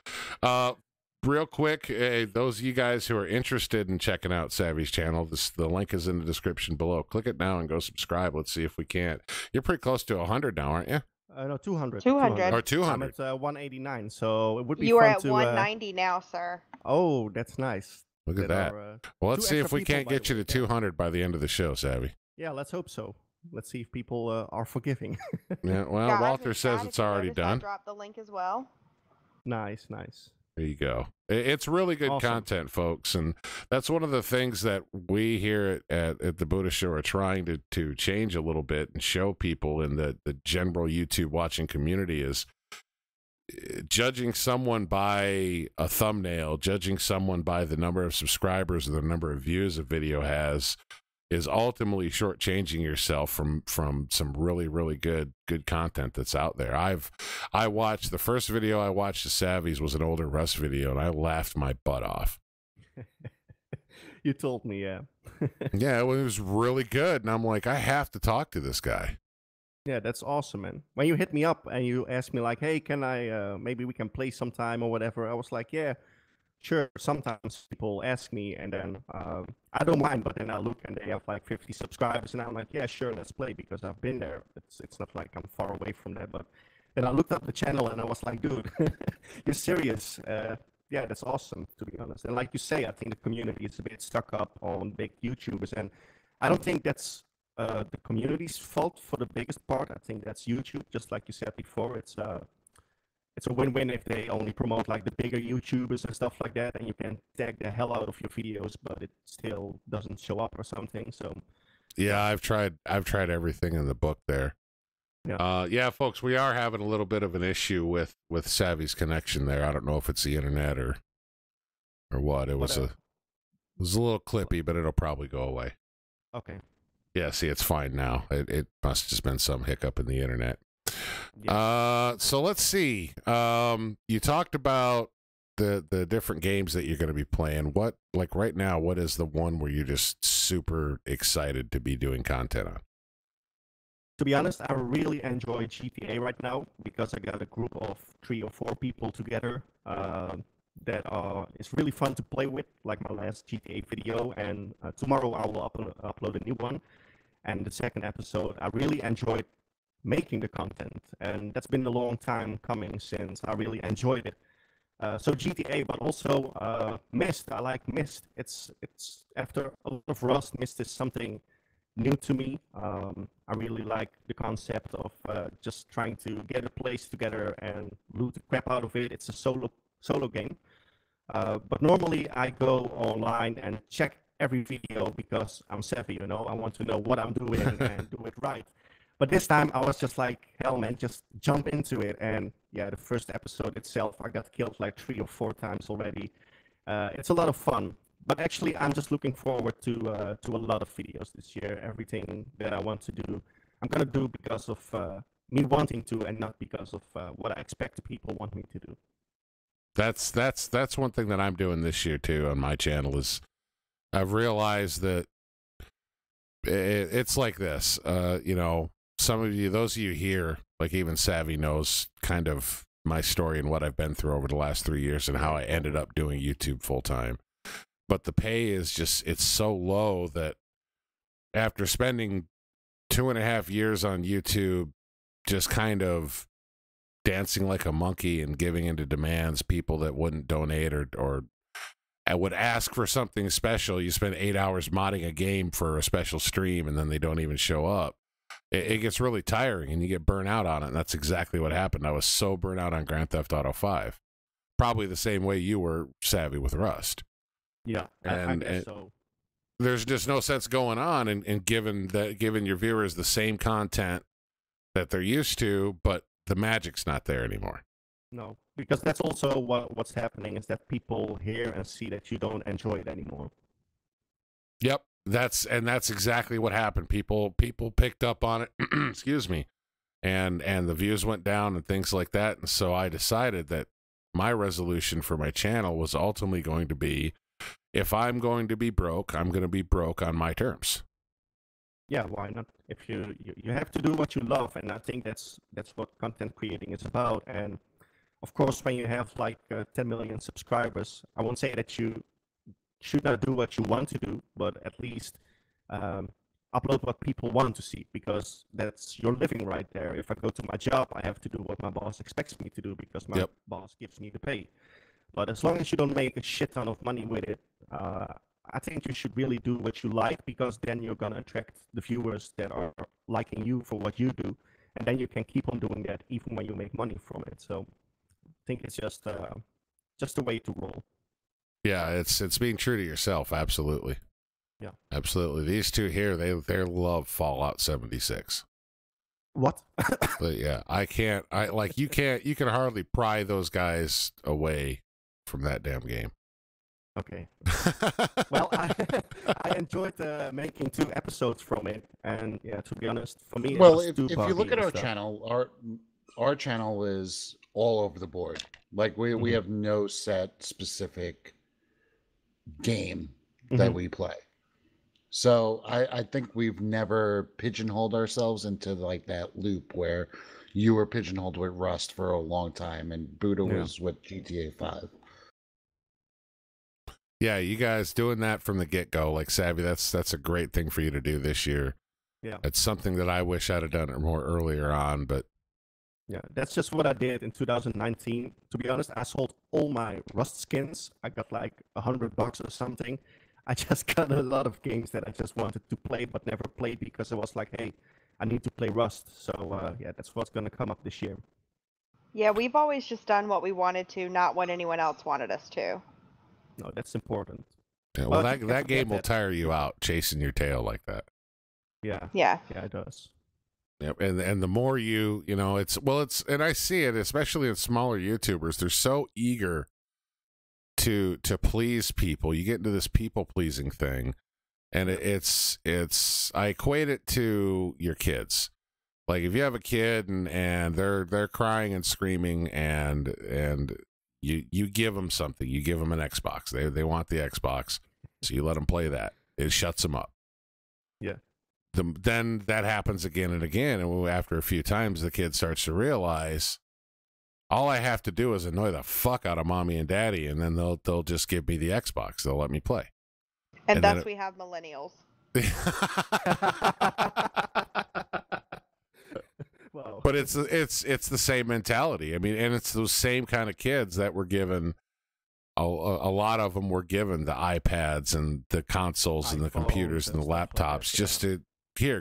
Speaker 1: real quick, those of you guys who are interested in checking out Savvy's channel, the link is in the description below. Click it now and go subscribe. Let's see if we can't. You're pretty close to 100 now, aren't you?
Speaker 2: No, 200.
Speaker 4: 200.
Speaker 1: Or
Speaker 2: I'm
Speaker 1: 200.
Speaker 2: at 189, so it would be
Speaker 4: You are
Speaker 2: fun
Speaker 4: at
Speaker 2: to.
Speaker 4: 190 now, sir.
Speaker 2: Oh, that's nice.
Speaker 1: Look at that. Well, let's see if we can't get you to 200 by the end of the show, Savvy.
Speaker 2: Yeah, let's hope so. Let's see if people are forgiving.
Speaker 1: Yeah, well,
Speaker 4: Guys,
Speaker 1: Walter
Speaker 4: in
Speaker 1: says
Speaker 4: chat,
Speaker 1: it's
Speaker 4: if you
Speaker 1: already
Speaker 4: noticed, I
Speaker 1: done.
Speaker 4: dropped the link as well.
Speaker 2: Nice, nice.
Speaker 1: There you go. It's really good
Speaker 2: Awesome.
Speaker 1: content, folks, and that's one of the things that we here at the Budda Show are trying to change a little bit and show people in the general YouTube watching community is judging someone by a thumbnail, judging someone by the number of subscribers or the number of views a video has is ultimately shortchanging yourself from some really good content that's out there. I watched the first video I watched of Savvy's was an older Russ video, and I laughed my butt off.
Speaker 2: You told me, yeah.
Speaker 1: Yeah, it was really good, and I'm like, I have to talk to this guy.
Speaker 2: Yeah, that's awesome, man. When you hit me up and you asked me like, hey, can I, maybe we can play sometime or whatever, I was like, yeah, sure. Sometimes people ask me and then I don't mind, but then I look and they have like 50 subscribers and I'm like, yeah, sure, let's play because I've been there. It's not like I'm far away from that, but then I looked up the channel and I was like, dude, you're serious. Yeah, that's awesome, to be honest. And like you say, I think the community is a bit stuck up on big YouTubers, and I don't think that's the community's fault for the biggest part. I think that's YouTube, just like you said before. It's a win-win if they only promote like the bigger YouTubers and stuff like that, and you can tag the hell out of your videos, but it still doesn't show up or something. So
Speaker 1: yeah, I've tried everything in the book there.
Speaker 2: Yeah.
Speaker 1: Yeah, folks, we are having a little bit of an issue with Savvy's connection there. I don't know if it's the internet or what. It was a little clippy, but it'll probably go away.
Speaker 2: Okay.
Speaker 1: Yeah, see, it's fine now. It must have just been some hiccup in the internet.
Speaker 2: Yes.
Speaker 1: So let's see. You talked about the different games that you're going to be playing. What, like right now, what is the one where you're just super excited to be doing content on?
Speaker 2: To be honest, I really enjoy GTA right now because I got a group of 3 or 4 people together that it's really fun to play with, like my last GTA video. And tomorrow I will upload a new one. And the second episode, I really enjoyed making the content. And that's been a long time coming since I really enjoyed it. So GTA, but also Myst. I like Myst. It's after a lot of Rust, Myst is something new to me. I really like the concept of just trying to get a place together and loot the crap out of it. It's a solo game. But normally I go online and check every video because I'm savvy, you know. I want to know what I'm doing and do it right. But this time I was just like, hell man, just jump into it. And yeah, the first episode itself, I got killed like 3 or 4 times already. It's a lot of fun. But actually, I'm just looking forward to a lot of videos this year. Everything that I want to do, I'm gonna do because of me wanting to, and not because of what I expect people want me to do.
Speaker 1: That's one thing that I'm doing this year too on my channel is I've realized that it's like this. You know, some of you, those of you here, like even Savvy knows kind of my story and what I've been through over the last 3 years and how I ended up doing YouTube full time. But the pay is just, it's so low that after spending 2.5 years on YouTube, just kind of dancing like a monkey and giving into demands, people that wouldn't donate or would ask for something special. You spend 8 hours modding a game for a special stream and then they don't even show up. It gets really tiring and you get burnt out on it. And that's exactly what happened. I was so burnt out on Grand Theft Auto 5. Probably the same way you were, Savvy, with Rust.
Speaker 2: Yeah, I guess so.
Speaker 1: There's just no sense going on and giving your viewers the same content that they're used to, but the magic's not there anymore.
Speaker 2: No, because that's also what's happening is that people hear and see that you don't enjoy it anymore.
Speaker 1: Yep, that's exactly what happened. People picked up on it. Excuse me, and the views went down and things like that. And so I decided that my resolution for my channel was ultimately going to be, if I'm going to be broke, I'm going to be broke on my terms.
Speaker 2: Yeah, why not? If you have to do what you love, and I think that's what content creating is about. And of course, when you have like 10 million subscribers, I won't say that you should not do what you want to do, but at least upload what people want to see, because that's your living right there. If I go to my job, I have to do what my boss expects me to do because my boss gives me the pay. But as long as you don't make a shit ton of money with it, I think you should really do what you like, because then you're gonna attract the viewers that are liking you for what you do, and then you can keep on doing that even when you make money from it. So I think it's just a way to roll.
Speaker 1: Yeah, it's being true to yourself. Absolutely.
Speaker 2: Yeah,
Speaker 1: absolutely. These two here, they love Fallout 76.
Speaker 2: What?
Speaker 1: But yeah, you can hardly pry those guys away from that damn game.
Speaker 2: Okay. Well, I enjoyed making 2 episodes from it, and yeah, to be honest, for me,
Speaker 3: well, if you look at our channel, our channel is all over the board. Like we have no set specific game that we play. So I think we've never pigeonholed ourselves into like that loop where you were pigeonholed with Rust for a long time and Budda was with GTA 5.
Speaker 1: Yeah, you guys doing that from the get-go, like Savvy, that's a great thing for you to do this year.
Speaker 2: Yeah.
Speaker 1: It's something that I wish I'd have done it more earlier on, but
Speaker 2: yeah, that's just what I did in 2019. To be honest, I sold all my Rust skins. I got like $100 or something. I just got a lot of games that I just wanted to play but never played because I was like, hey, I need to play Rust. So yeah, that's what's going to come up this year.
Speaker 4: Yeah, we've always just done what we wanted to, not what anyone else wanted us to.
Speaker 2: No, that's important.
Speaker 1: Yeah, well, that game will tire you out chasing your tail like that.
Speaker 2: Yeah.
Speaker 4: Yeah.
Speaker 2: Yeah, it does.
Speaker 1: Yep, and the more you know, it's and I see it, especially in smaller YouTubers, they're so eager to please people. You get into this people pleasing thing, and it's I equate it to your kids. Like if you have a kid and they're crying and screaming and you give them something, you give them an Xbox. They want the Xbox, so you let them play that. It shuts them up.
Speaker 2: Yeah.
Speaker 1: Then that happens again and again, and after a few times, the kid starts to realize, all I have to do is annoy the fuck out of mommy and daddy, and then they'll just give me the Xbox. They'll let me play.
Speaker 4: And thus we have millennials.
Speaker 2: Wow.
Speaker 1: But it's the same mentality. I mean, and it's those same kind of kids that were given. A lot of them were given the iPads and the consoles and the computers and the laptops just to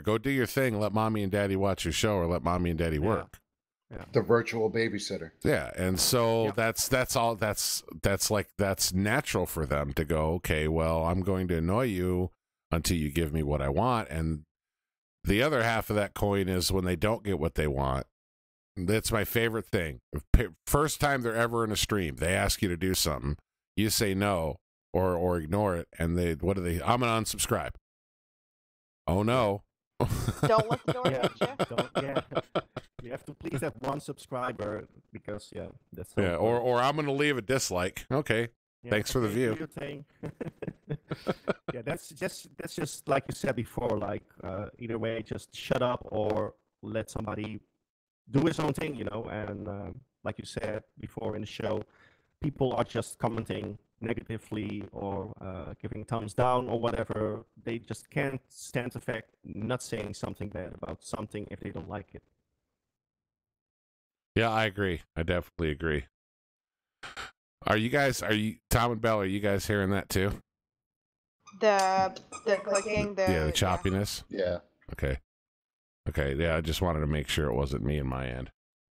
Speaker 1: go do your thing. Let mommy and daddy watch your show, or let mommy and daddy work.
Speaker 2: Yeah.
Speaker 3: The virtual babysitter.
Speaker 1: Yeah, and so that's natural for them to go, okay, well, I'm going to annoy you until you give me what I want. And the other half of that coin is when they don't get what they want. That's my favorite thing. First time they're ever in a stream, they ask you to do something, you say no or ignore it, and I'm gonna unsubscribe. Oh no.
Speaker 4: Don't let the door hit you.
Speaker 2: You have to please that one subscriber because that's
Speaker 1: so or I'm gonna leave a dislike. Okay. Thanks for the view.
Speaker 2: Yeah, that's just like you said before, like either way, just shut up or let somebody do his own thing, and like you said before in the show, people are just commenting negatively or giving thumbs down or whatever. They just can't stand the fact not saying something bad about something if they don't like it.
Speaker 1: Yeah, I agree. I definitely agree. Are you Tom and Bell, are you guys hearing that too?
Speaker 4: The clicking,
Speaker 1: the choppiness?
Speaker 3: Yeah.
Speaker 1: Okay. Okay, yeah, I just wanted to make sure it wasn't me and my end.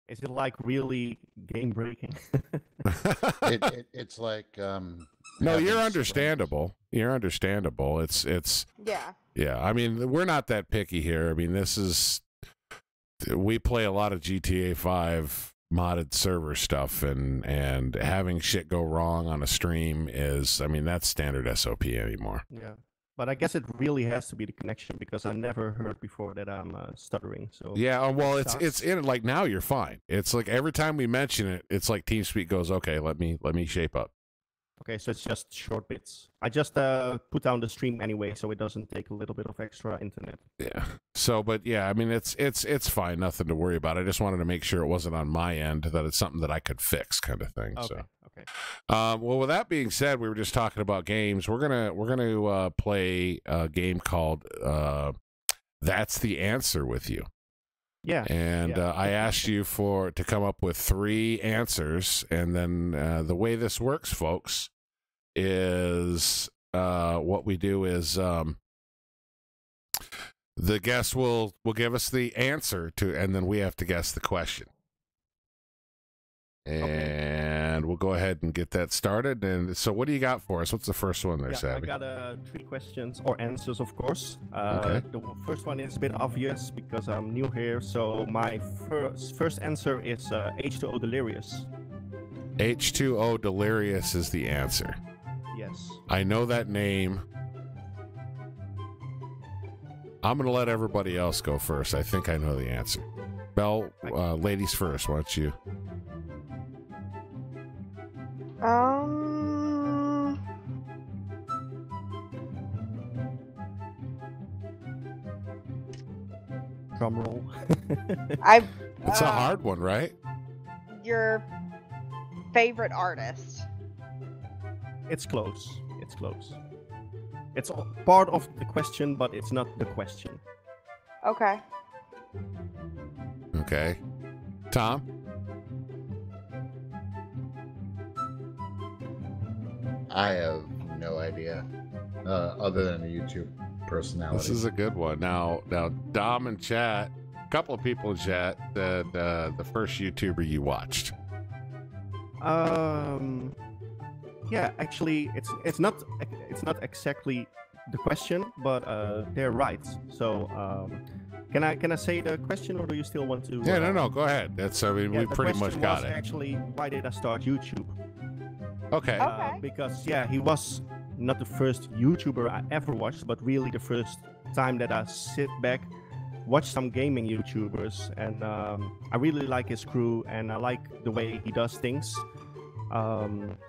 Speaker 2: Is it like really game breaking?
Speaker 3: It's like
Speaker 1: no, you're understandable. You're understandable. It's yeah. I mean, we're not that picky here. I mean, we play a lot of GTA 5 modded server stuff, and having shit go wrong on a stream is, I mean, that's standard SOP anymore.
Speaker 2: Yeah. But I guess it really has to be the connection because I never heard before that I'm stuttering. So
Speaker 1: yeah, well, it's in it. Like now, you're fine. It's like every time we mention it, it's like TeamSpeak goes, okay, let me shape up.
Speaker 2: Okay, so it's just short bits. I just put down the stream anyway, so it doesn't take a little bit of extra internet.
Speaker 1: Yeah. So, but yeah, I mean, it's fine, nothing to worry about. I just wanted to make sure it wasn't on my end, that it's something that I could fix, kind of thing.
Speaker 2: Okay.
Speaker 1: So,
Speaker 2: Okay.
Speaker 1: well, with that being said, we were just talking about games. We're gonna play a game called That's the Answer with you.
Speaker 2: Yeah.
Speaker 1: And I asked you to come up with 3 answers, and then the way this works, folks, is what we do is the guest will give us the answer to, and then we have to guess the question. And we'll go ahead and get that started. And so, what do you got for us? What's the first one there, Savvy?
Speaker 2: I got 3 questions or answers, of course.
Speaker 1: Okay.
Speaker 2: The first one is a bit obvious because I'm new here. So my first answer is H2O Delirious.
Speaker 1: H2O Delirious is the answer.
Speaker 2: Yes.
Speaker 1: I know that name. I'm going to let everybody else go first. I think I know the answer. Belle, ladies first. Why don't you?
Speaker 2: Drum roll.
Speaker 1: It's a hard one, right?
Speaker 4: Your favorite artist.
Speaker 2: It's close. It's close. It's part of the question, but it's not the question.
Speaker 4: Okay.
Speaker 1: Okay. Tom?
Speaker 3: I have no idea, other than a YouTube personality.
Speaker 1: This is a good one. Now, Dom in chat, a couple of people in chat said the first YouTuber you watched.
Speaker 2: Yeah, actually, it's not exactly the question, but they're right. So, can I say the question, or do you still want to?
Speaker 1: Yeah, no, go ahead. That's, I mean, we pretty much got it.
Speaker 2: Actually, why did I start YouTube?
Speaker 1: Okay.
Speaker 2: Because he was not the first YouTuber I ever watched, but really the first time that I sit back, watch some gaming YouTubers, and I really like his crew, and I like the way he does things.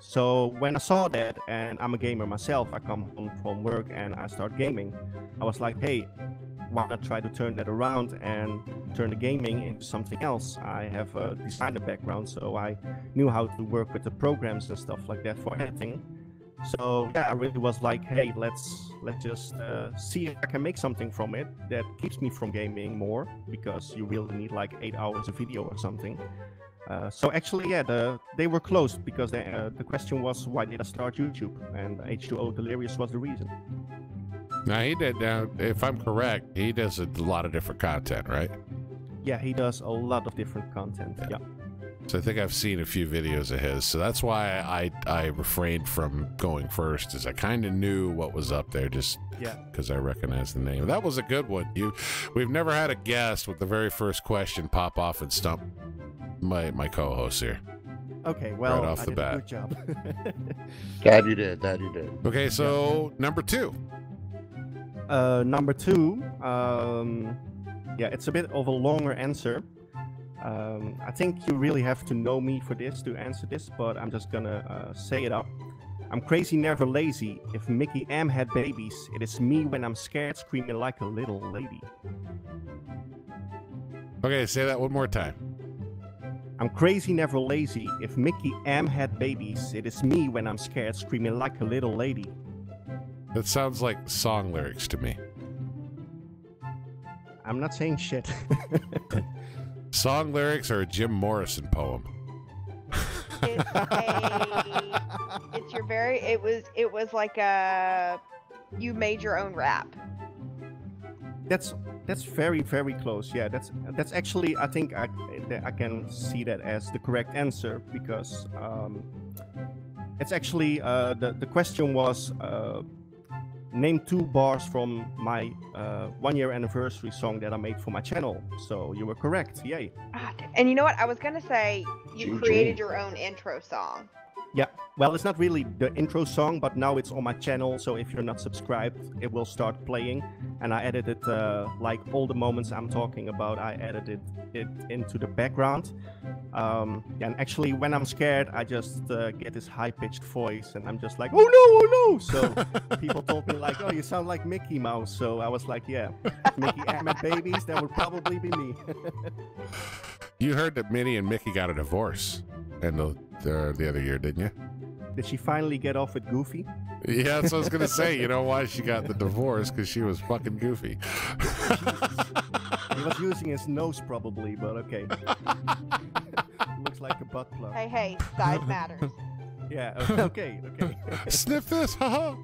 Speaker 2: So when I saw that, and I'm a gamer myself, I come home from work and I start gaming. I was like, hey, why not try to turn that around and turn the gaming into something else? I have a designer background, so I knew how to work with the programs and stuff like that for editing. So yeah, I really was like, hey, let's just see if I can make something from it that keeps me from gaming more, because you really need like 8 hours of video or something. So actually, yeah, they were closed, because the question was, why did I start YouTube? And H2O Delirious was the reason.
Speaker 1: Now, he did, if I'm correct, he does a lot of different content, right?
Speaker 2: Yeah, he does a lot of different content, yeah.
Speaker 1: So I think I've seen a few videos of his. So that's why I refrained from going first, is I kind of knew what was up there, just because I recognized the name. That was a good one. We've never had a guest with the very first question pop off and stump my co-host here.
Speaker 2: Okay, well,
Speaker 1: right off
Speaker 2: I
Speaker 1: the
Speaker 2: did
Speaker 1: bat.
Speaker 2: a good job.
Speaker 3: That you did.
Speaker 1: Okay, so number 2.
Speaker 2: Number 2, yeah, it's a bit of a longer answer. I think you really have to know me for this to answer this, but I'm just gonna say it up. I'm crazy, never lazy. If Mickey M had babies, it is me when I'm scared, screaming like a little lady.
Speaker 1: Okay, say that one more time.
Speaker 2: I'm crazy, never lazy. If Mickey M had babies, it is me when I'm scared, screaming like a little lady.
Speaker 1: That sounds like song lyrics to me.
Speaker 2: I'm not saying shit.
Speaker 1: Song lyrics are a Jim Morrison poem.
Speaker 4: It was like you made your own rap.
Speaker 2: That's very, very close. Yeah, that's actually, I think I can see that as the correct answer, because it's actually the question was name 2 bars from my 1-year anniversary song that I made for my channel. So you were correct. Yay.
Speaker 4: And you know what? I was gonna say you created your own intro song.
Speaker 2: Yeah, well, it's not really the intro song, but now it's on my channel, so if you're not subscribed, it will start playing. And I edited, like all the moments I'm talking about, I edited it into the background. And actually, when I'm scared, I just get this high-pitched voice, and I'm just like, "Oh no, oh no!" So people told me like, "Oh, you sound like Mickey Mouse." So I was like, "Yeah, if Mickey had babies, that would probably be me."
Speaker 1: You heard that Minnie and Mickey got a divorce in the other year, didn't you?
Speaker 2: Did she finally get off with Goofy?
Speaker 1: Yeah, that's what I was gonna say. You know why she got the divorce? Because she was fucking goofy.
Speaker 2: He was using his nose probably, but okay. Looks like a butt plug.
Speaker 4: Hey, size matters.
Speaker 2: Yeah. Okay.
Speaker 1: Sniff this, haha.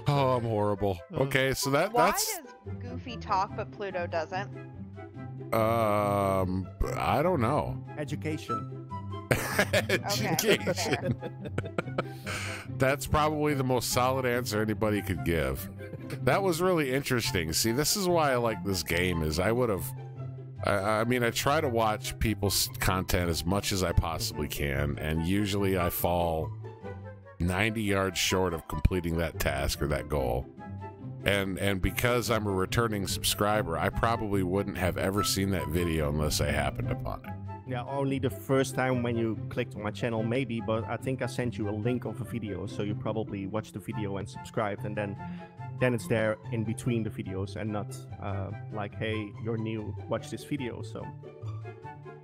Speaker 1: Oh, I'm horrible. Okay, so
Speaker 4: Why
Speaker 1: that's.
Speaker 4: does Goofy talk but Pluto doesn't?
Speaker 1: I don't know.
Speaker 2: Education.
Speaker 1: Education. That's probably the most solid answer anybody could give. That was really interesting. See, this is why I like this game. Is I mean, I try to watch people's content as much as I possibly can, and usually I fall 90 yards short of completing that task or that goal. And because I'm a returning subscriber, I probably wouldn't have ever seen that video unless I happened upon it.
Speaker 2: Yeah, only the first time when you clicked on my channel, maybe, but I think I sent you a link of a video, so you probably watched the video and subscribed, and then it's there in between the videos, and not like, hey, you're new, watch this video. So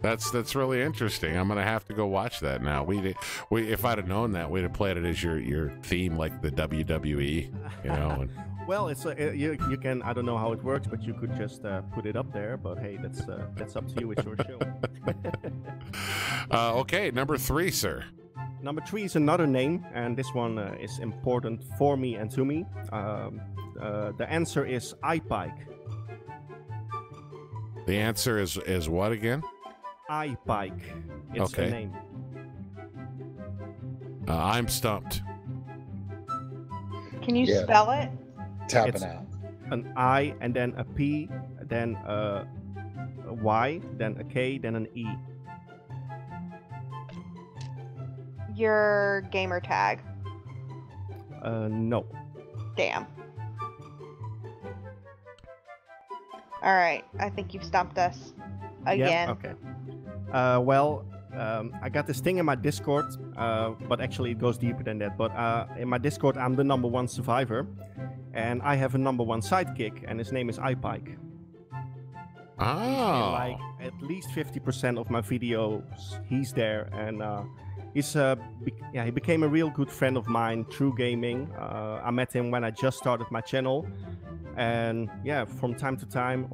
Speaker 1: that's really interesting. I'm gonna have to go watch that now. We if I'd have known that, we'd have played it as your theme, like the WWE, you know. And...
Speaker 2: Well, it's you can, I don't know how it works, but you could just put it up there. But hey, that's up to you. It's your show.
Speaker 1: Okay, number 3, sir.
Speaker 2: Number 3 is another name, and this one is important for me and to me. The answer is iPike.
Speaker 1: The answer is what again?
Speaker 2: iPike. It's
Speaker 1: okay.
Speaker 2: the name.
Speaker 1: I'm stumped.
Speaker 4: Can you spell it?
Speaker 3: Tapping
Speaker 2: It's
Speaker 3: out.
Speaker 2: an I, and then a P, then a Y, then a K, then an E.
Speaker 4: Your gamer tag.
Speaker 2: No.
Speaker 4: Damn. All right, I think you've stumped us again.
Speaker 2: Yeah? Okay. I got this thing in my Discord, but actually it goes deeper than that. But in my Discord, I'm the #1 survivor, and I have a #1 sidekick, and his name is iPike.
Speaker 1: Oh.
Speaker 2: Like at least 50% of my videos, he's there, and he became a real good friend of mine through gaming. I met him when I just started my channel. And yeah, from time to time,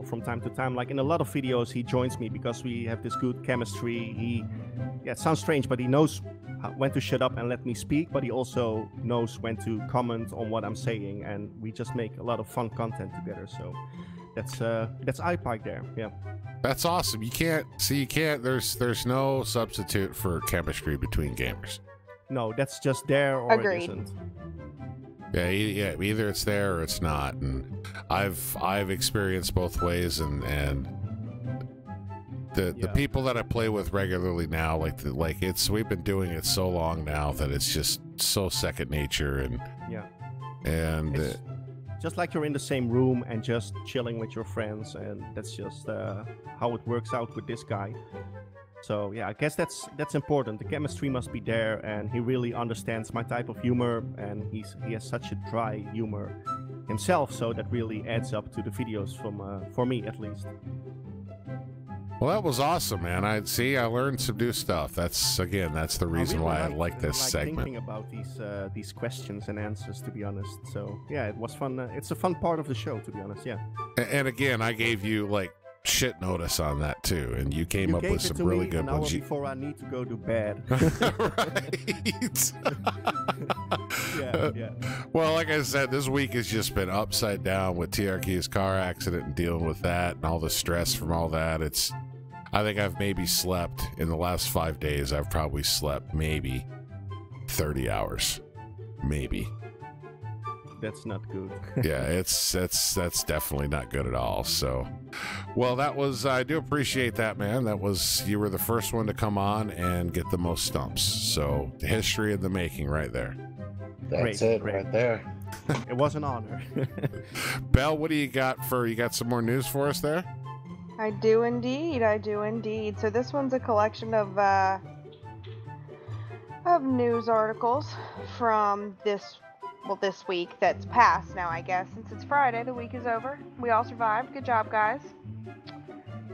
Speaker 2: like in a lot of videos, he joins me because we have this good chemistry. It sounds strange, but he knows when to shut up and let me speak, but he also knows when to comment on what I'm saying, and we just make a lot of fun content together. So that's iPike there. Yeah.
Speaker 1: That's awesome. There's no substitute for chemistry between gamers.
Speaker 2: No, that's just there or
Speaker 4: Agreed.
Speaker 2: it isn't.
Speaker 1: Yeah, either it's there or it's not, and I've experienced both ways, and the people that I play with regularly now, we've been doing it so long now that it's just so second nature, and
Speaker 2: it's just like you're in the same room and just chilling with your friends, and that's just how it works out with this guy. So yeah, I guess that's important. The chemistry must be there, and he really understands my type of humor, and he has such a dry humor himself, so that really adds up to the videos for me at least.
Speaker 1: Well, that was awesome, man. I learned some new stuff. That's the reason why I like this segment.
Speaker 2: Thinking about these questions and answers, to be honest. So yeah, it was fun. It's a fun part of the show, to be honest. Yeah.
Speaker 1: And again, I gave you shit notice on that too, and you came up with some really good ones.
Speaker 2: Before I need to go to bed.
Speaker 1: Right.
Speaker 2: Yeah.
Speaker 1: Well, like I said, this week has just been upside down with TRK's car accident and dealing with that and all the stress from all that. I think I've maybe slept in the last 5 days. I've probably slept maybe 30 hours, maybe.
Speaker 2: That's not good.
Speaker 1: Yeah, that's definitely not good at all. So, well, I do appreciate that, man. You were the first one to come on and get the most stumps. So, the history of the making right there.
Speaker 3: That's
Speaker 2: Great.
Speaker 3: right there.
Speaker 2: It was an honor.
Speaker 1: Bell, what do you got some more news for us there?
Speaker 4: I do indeed. I do indeed. So this one's a collection of news articles from this week that's passed now, I guess. Since it's Friday, the week is over. We all survived. Good job, guys.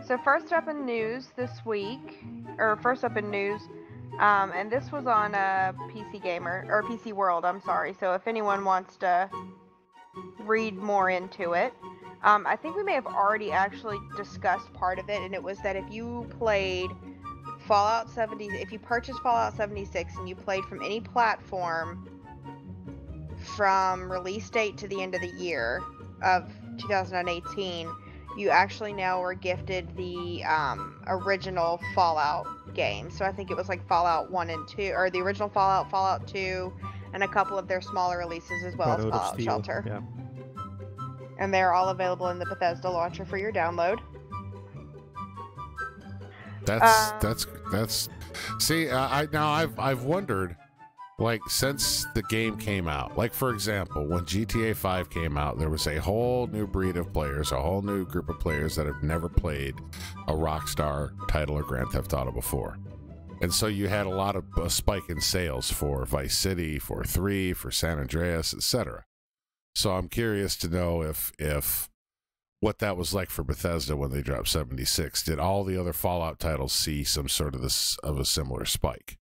Speaker 4: So first up in news this week, and this was on PC Gamer, or PC World, I'm sorry. So if anyone wants to read more into it, I think we may have already actually discussed part of it, and it was that if you played Fallout 70, if you purchased Fallout 76 and you played from any platform from release date to the end of the year of 2018, you actually now were gifted the original Fallout game. So I think it was like Fallout 1 and 2, or the original Fallout, Fallout 2, and a couple of their smaller releases as well as Fallout Shelter.
Speaker 2: Yeah.
Speaker 4: And they're all available in the Bethesda launcher for your download.
Speaker 1: That's see, I've wondered, like, since the game came out, like, for example, when GTA 5 came out, there was a whole new breed of players, a whole new group of players that have never played a Rockstar title or Grand Theft Auto before. And so you had a lot of a spike in sales for Vice City, for 3, for San Andreas, etc. So I'm curious to know if what that was like for Bethesda when they dropped 76. Did all the other Fallout titles see some sort of a similar spike?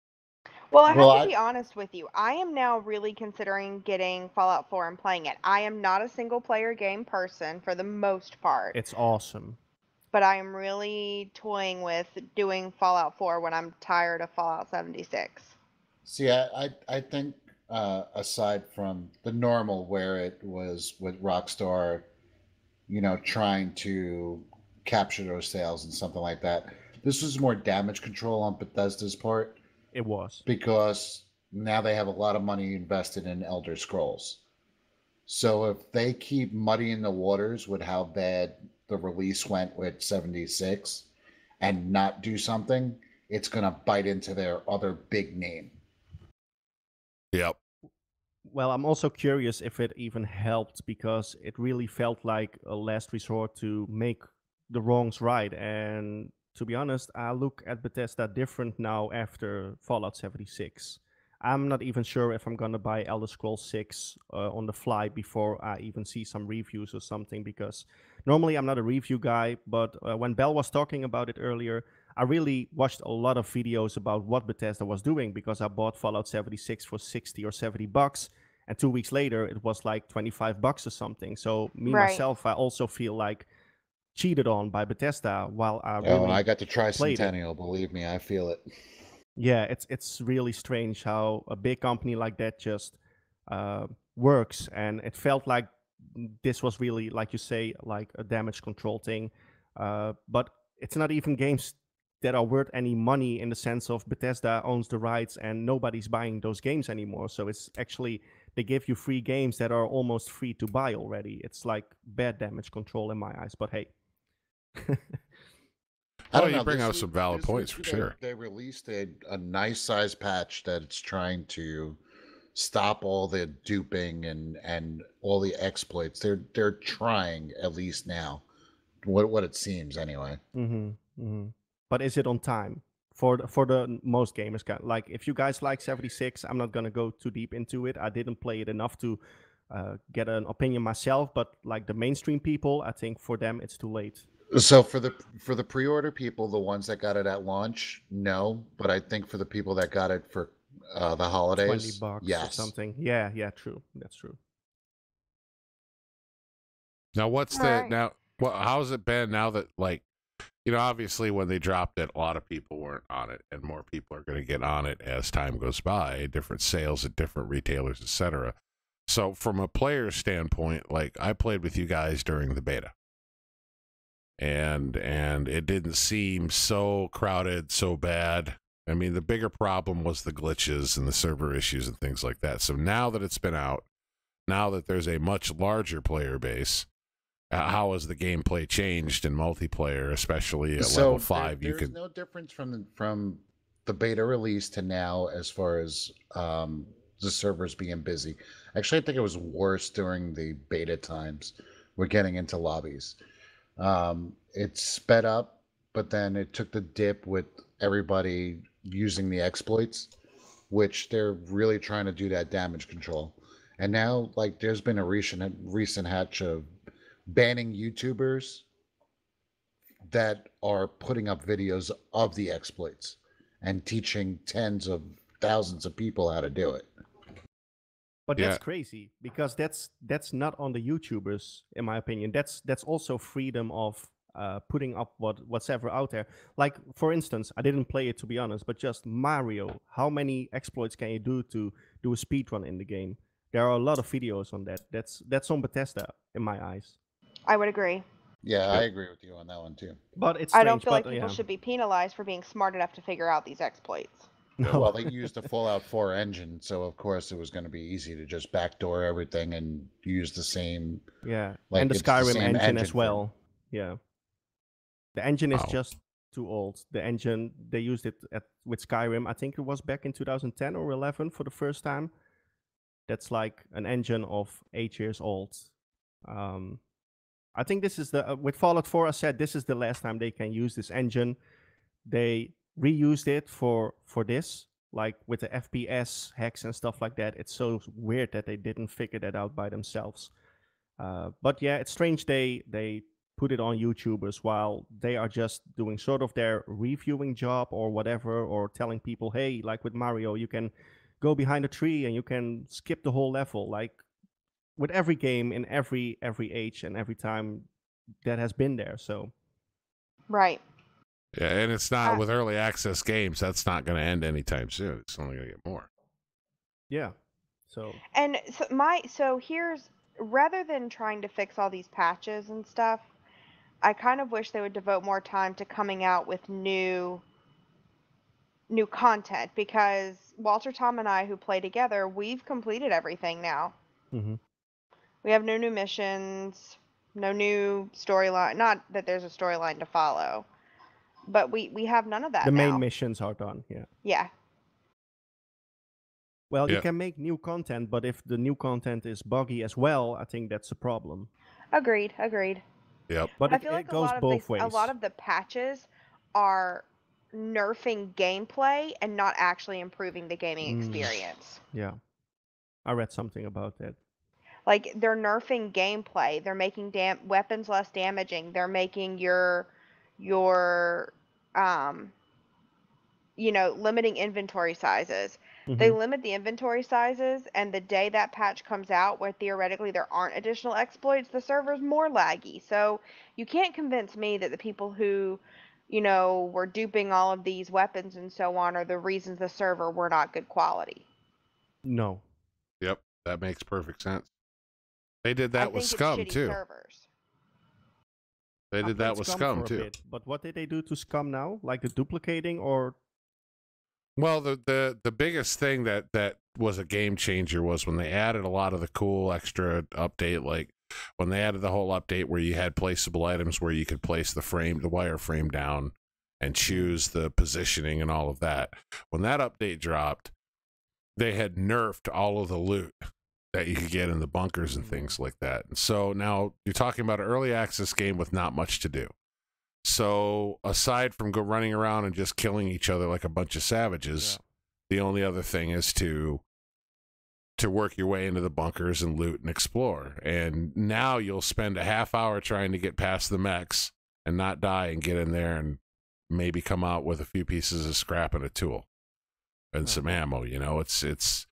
Speaker 4: Well, I have to be honest with you. I am now really considering getting Fallout 4 and playing it. I am not a single-player game person for the most part.
Speaker 2: It's awesome.
Speaker 4: But I am really toying with doing Fallout 4 when I'm tired of Fallout 76.
Speaker 3: See, I think aside from the normal where it was with Rockstar, you know, trying to capture those sales and something like that, this was more damage control on Bethesda's part.
Speaker 2: It was.
Speaker 3: Because now they have a lot of money invested in Elder Scrolls. So if they keep muddying the waters with how bad the release went with 76 and not do something, it's going to bite into their other big name.
Speaker 1: Yep.
Speaker 2: Well, I'm also curious if it even helped, because it really felt like a last resort to make the wrongs right. And to be honest, I look at Bethesda different now after Fallout 76. I'm not even sure if I'm going to buy Elder Scrolls 6 on the fly before I even see some reviews or something, because normally I'm not a review guy, but when Belle was talking about it earlier, I really watched a lot of videos about what Bethesda was doing, because I bought Fallout 76 for 60 or 70 bucks, and 2 weeks later it was like 25 bucks or something. So myself, I also feel like cheated on by Bethesda while
Speaker 3: I got to try Centennial. Believe me, I feel it.
Speaker 2: Yeah, it's really strange how a big company like that just works, and it felt like this was really, like you say, like a damage control thing. But it's not even games that are worth any money, in the sense of Bethesda owns the rights and nobody's buying those games anymore. So it's actually, they give you free games that are almost free to buy already. It's like bad damage control in my eyes, but hey.
Speaker 1: I don't know. You bring out some valid points for sure.
Speaker 3: They released a nice size patch that it's trying to stop all the duping and all the exploits. They're trying, at least now, what it seems anyway.
Speaker 2: But is it on time for the most gamers? Like, if you guys like 76, I'm not gonna go too deep into it. I didn't play it enough to get an opinion myself. But like the mainstream people, I think for them it's too late.
Speaker 3: So for the pre-order people, the ones that got it at launch, no. But I think for the people that got it for the holidays,
Speaker 2: $20
Speaker 3: yes,
Speaker 2: or something. Yeah, true. That's true.
Speaker 1: Now, how has it been now that, like, you know, obviously when they dropped it, a lot of people weren't on it, and more people are going to get on it as time goes by, different sales at different retailers, etc. So from a player standpoint, like, I played with you guys during the beta. And it didn't seem so crowded, so bad. I mean, the bigger problem was the glitches and the server issues and things like that. So now that it's been out, now that there's a much larger player base, how has the gameplay changed in multiplayer, especially at level 5?
Speaker 3: There's no difference from the beta release to now as far as the servers being busy. Actually, I think it was worse during the beta times. We're getting into lobbies. It sped up, but then it took the dip with everybody using the exploits, which they're really trying to do that damage control. And now, like, there's been a recent hatch of banning YouTubers that are putting up videos of the exploits and teaching tens of thousands of people how to do it.
Speaker 2: But that's crazy, because that's not on the YouTubers, in my opinion. That's also freedom of putting up what's ever out there. Like, for instance, I didn't play it, to be honest, but just Mario. How many exploits can you do to do a speed run in the game? There are a lot of videos on that. That's on Bethesda, in my eyes.
Speaker 4: I would agree.
Speaker 3: Yeah, I agree with you on that one too.
Speaker 2: But it's
Speaker 4: I
Speaker 2: strange,
Speaker 4: don't feel like
Speaker 2: but,
Speaker 4: people should be penalized for being smart enough to figure out these exploits.
Speaker 2: No.
Speaker 3: Well, they used the Fallout 4 engine, so of course it was going to be easy to just backdoor everything and use the same.
Speaker 2: Yeah,
Speaker 3: like,
Speaker 2: and the
Speaker 3: it's
Speaker 2: Skyrim
Speaker 3: same
Speaker 2: engine as
Speaker 3: for-
Speaker 2: well. Yeah, the engine is
Speaker 1: Wow.
Speaker 2: just too old. The engine, they used it with Skyrim. I think it was back in 2010 or 11 for the first time. That's like an engine of 8 years old. I think this is the with Fallout 4. I said this is the last time they can use this engine. They reused it for this, like with the FPS hacks and stuff like that. It's so weird that they didn't figure that out by themselves. But yeah, it's strange they put it on YouTubers while they are just doing sort of their reviewing job or whatever, or telling people, hey, like with Mario, you can go behind a tree and you can skip the whole level. Like with every game in every age and every time that has been there. So
Speaker 4: Right.
Speaker 1: Yeah, and it's not with early access games. That's not going to end anytime soon. It's only going to get more.
Speaker 2: yeah, so
Speaker 4: And so here's, rather than trying to fix all these patches and stuff, I kind of wish they would devote more time to coming out with new content, because Walter, Tom, and I, who play together, we've completed everything now.
Speaker 2: mhm.
Speaker 4: We have no new missions, no new storyline. Not that there's a storyline to follow, but we have none of that
Speaker 2: the
Speaker 4: now.
Speaker 2: main missions are done. Yeah.
Speaker 4: Yeah.
Speaker 2: Well,
Speaker 1: Yeah.
Speaker 2: you can make new content, but if the new content is buggy as well, I think that's a problem.
Speaker 4: Agreed.
Speaker 1: Yep.
Speaker 2: But
Speaker 4: I
Speaker 2: it,
Speaker 4: feel
Speaker 2: it
Speaker 4: like
Speaker 2: goes both ways.
Speaker 4: a lot of the patches are nerfing gameplay and not actually improving the gaming experience.
Speaker 2: Yeah, I read something about that.
Speaker 4: Like, they're nerfing gameplay. They're making weapons less damaging. They're making your limiting inventory sizes. They limit the inventory sizes, and the day that patch comes out where theoretically there aren't additional exploits, the server's more laggy. So you can't convince me that the people who, were duping all of these weapons and so on are the reasons the server were not good quality.
Speaker 2: No.
Speaker 1: Yep. That makes perfect sense. They did
Speaker 4: I
Speaker 1: that with
Speaker 4: think it's
Speaker 1: Scum
Speaker 4: shitty
Speaker 1: too.
Speaker 4: servers.
Speaker 1: They
Speaker 2: I
Speaker 1: did that
Speaker 2: played
Speaker 1: with
Speaker 2: for
Speaker 1: Scum
Speaker 2: a
Speaker 1: too.
Speaker 2: bit, but what did they do to Scum now? Like the duplicating or?
Speaker 1: Well, the biggest thing that was a game changer was when they added a lot of the cool extra update, like when they added the whole update where you had placeable items where you could place the wireframe down and choose the positioning and all of that. When that update dropped, they had nerfed all of the loot that you could get in the bunkers and things like that. And so now you're talking about an early access game with not much to do. So aside from running around and just killing each other like a bunch of savages, the only other thing is to work your way into the bunkers and loot and explore. And now you'll spend a half hour trying to get past the mechs and not die and get in there and maybe come out with a few pieces of scrap and a tool and some ammo. It's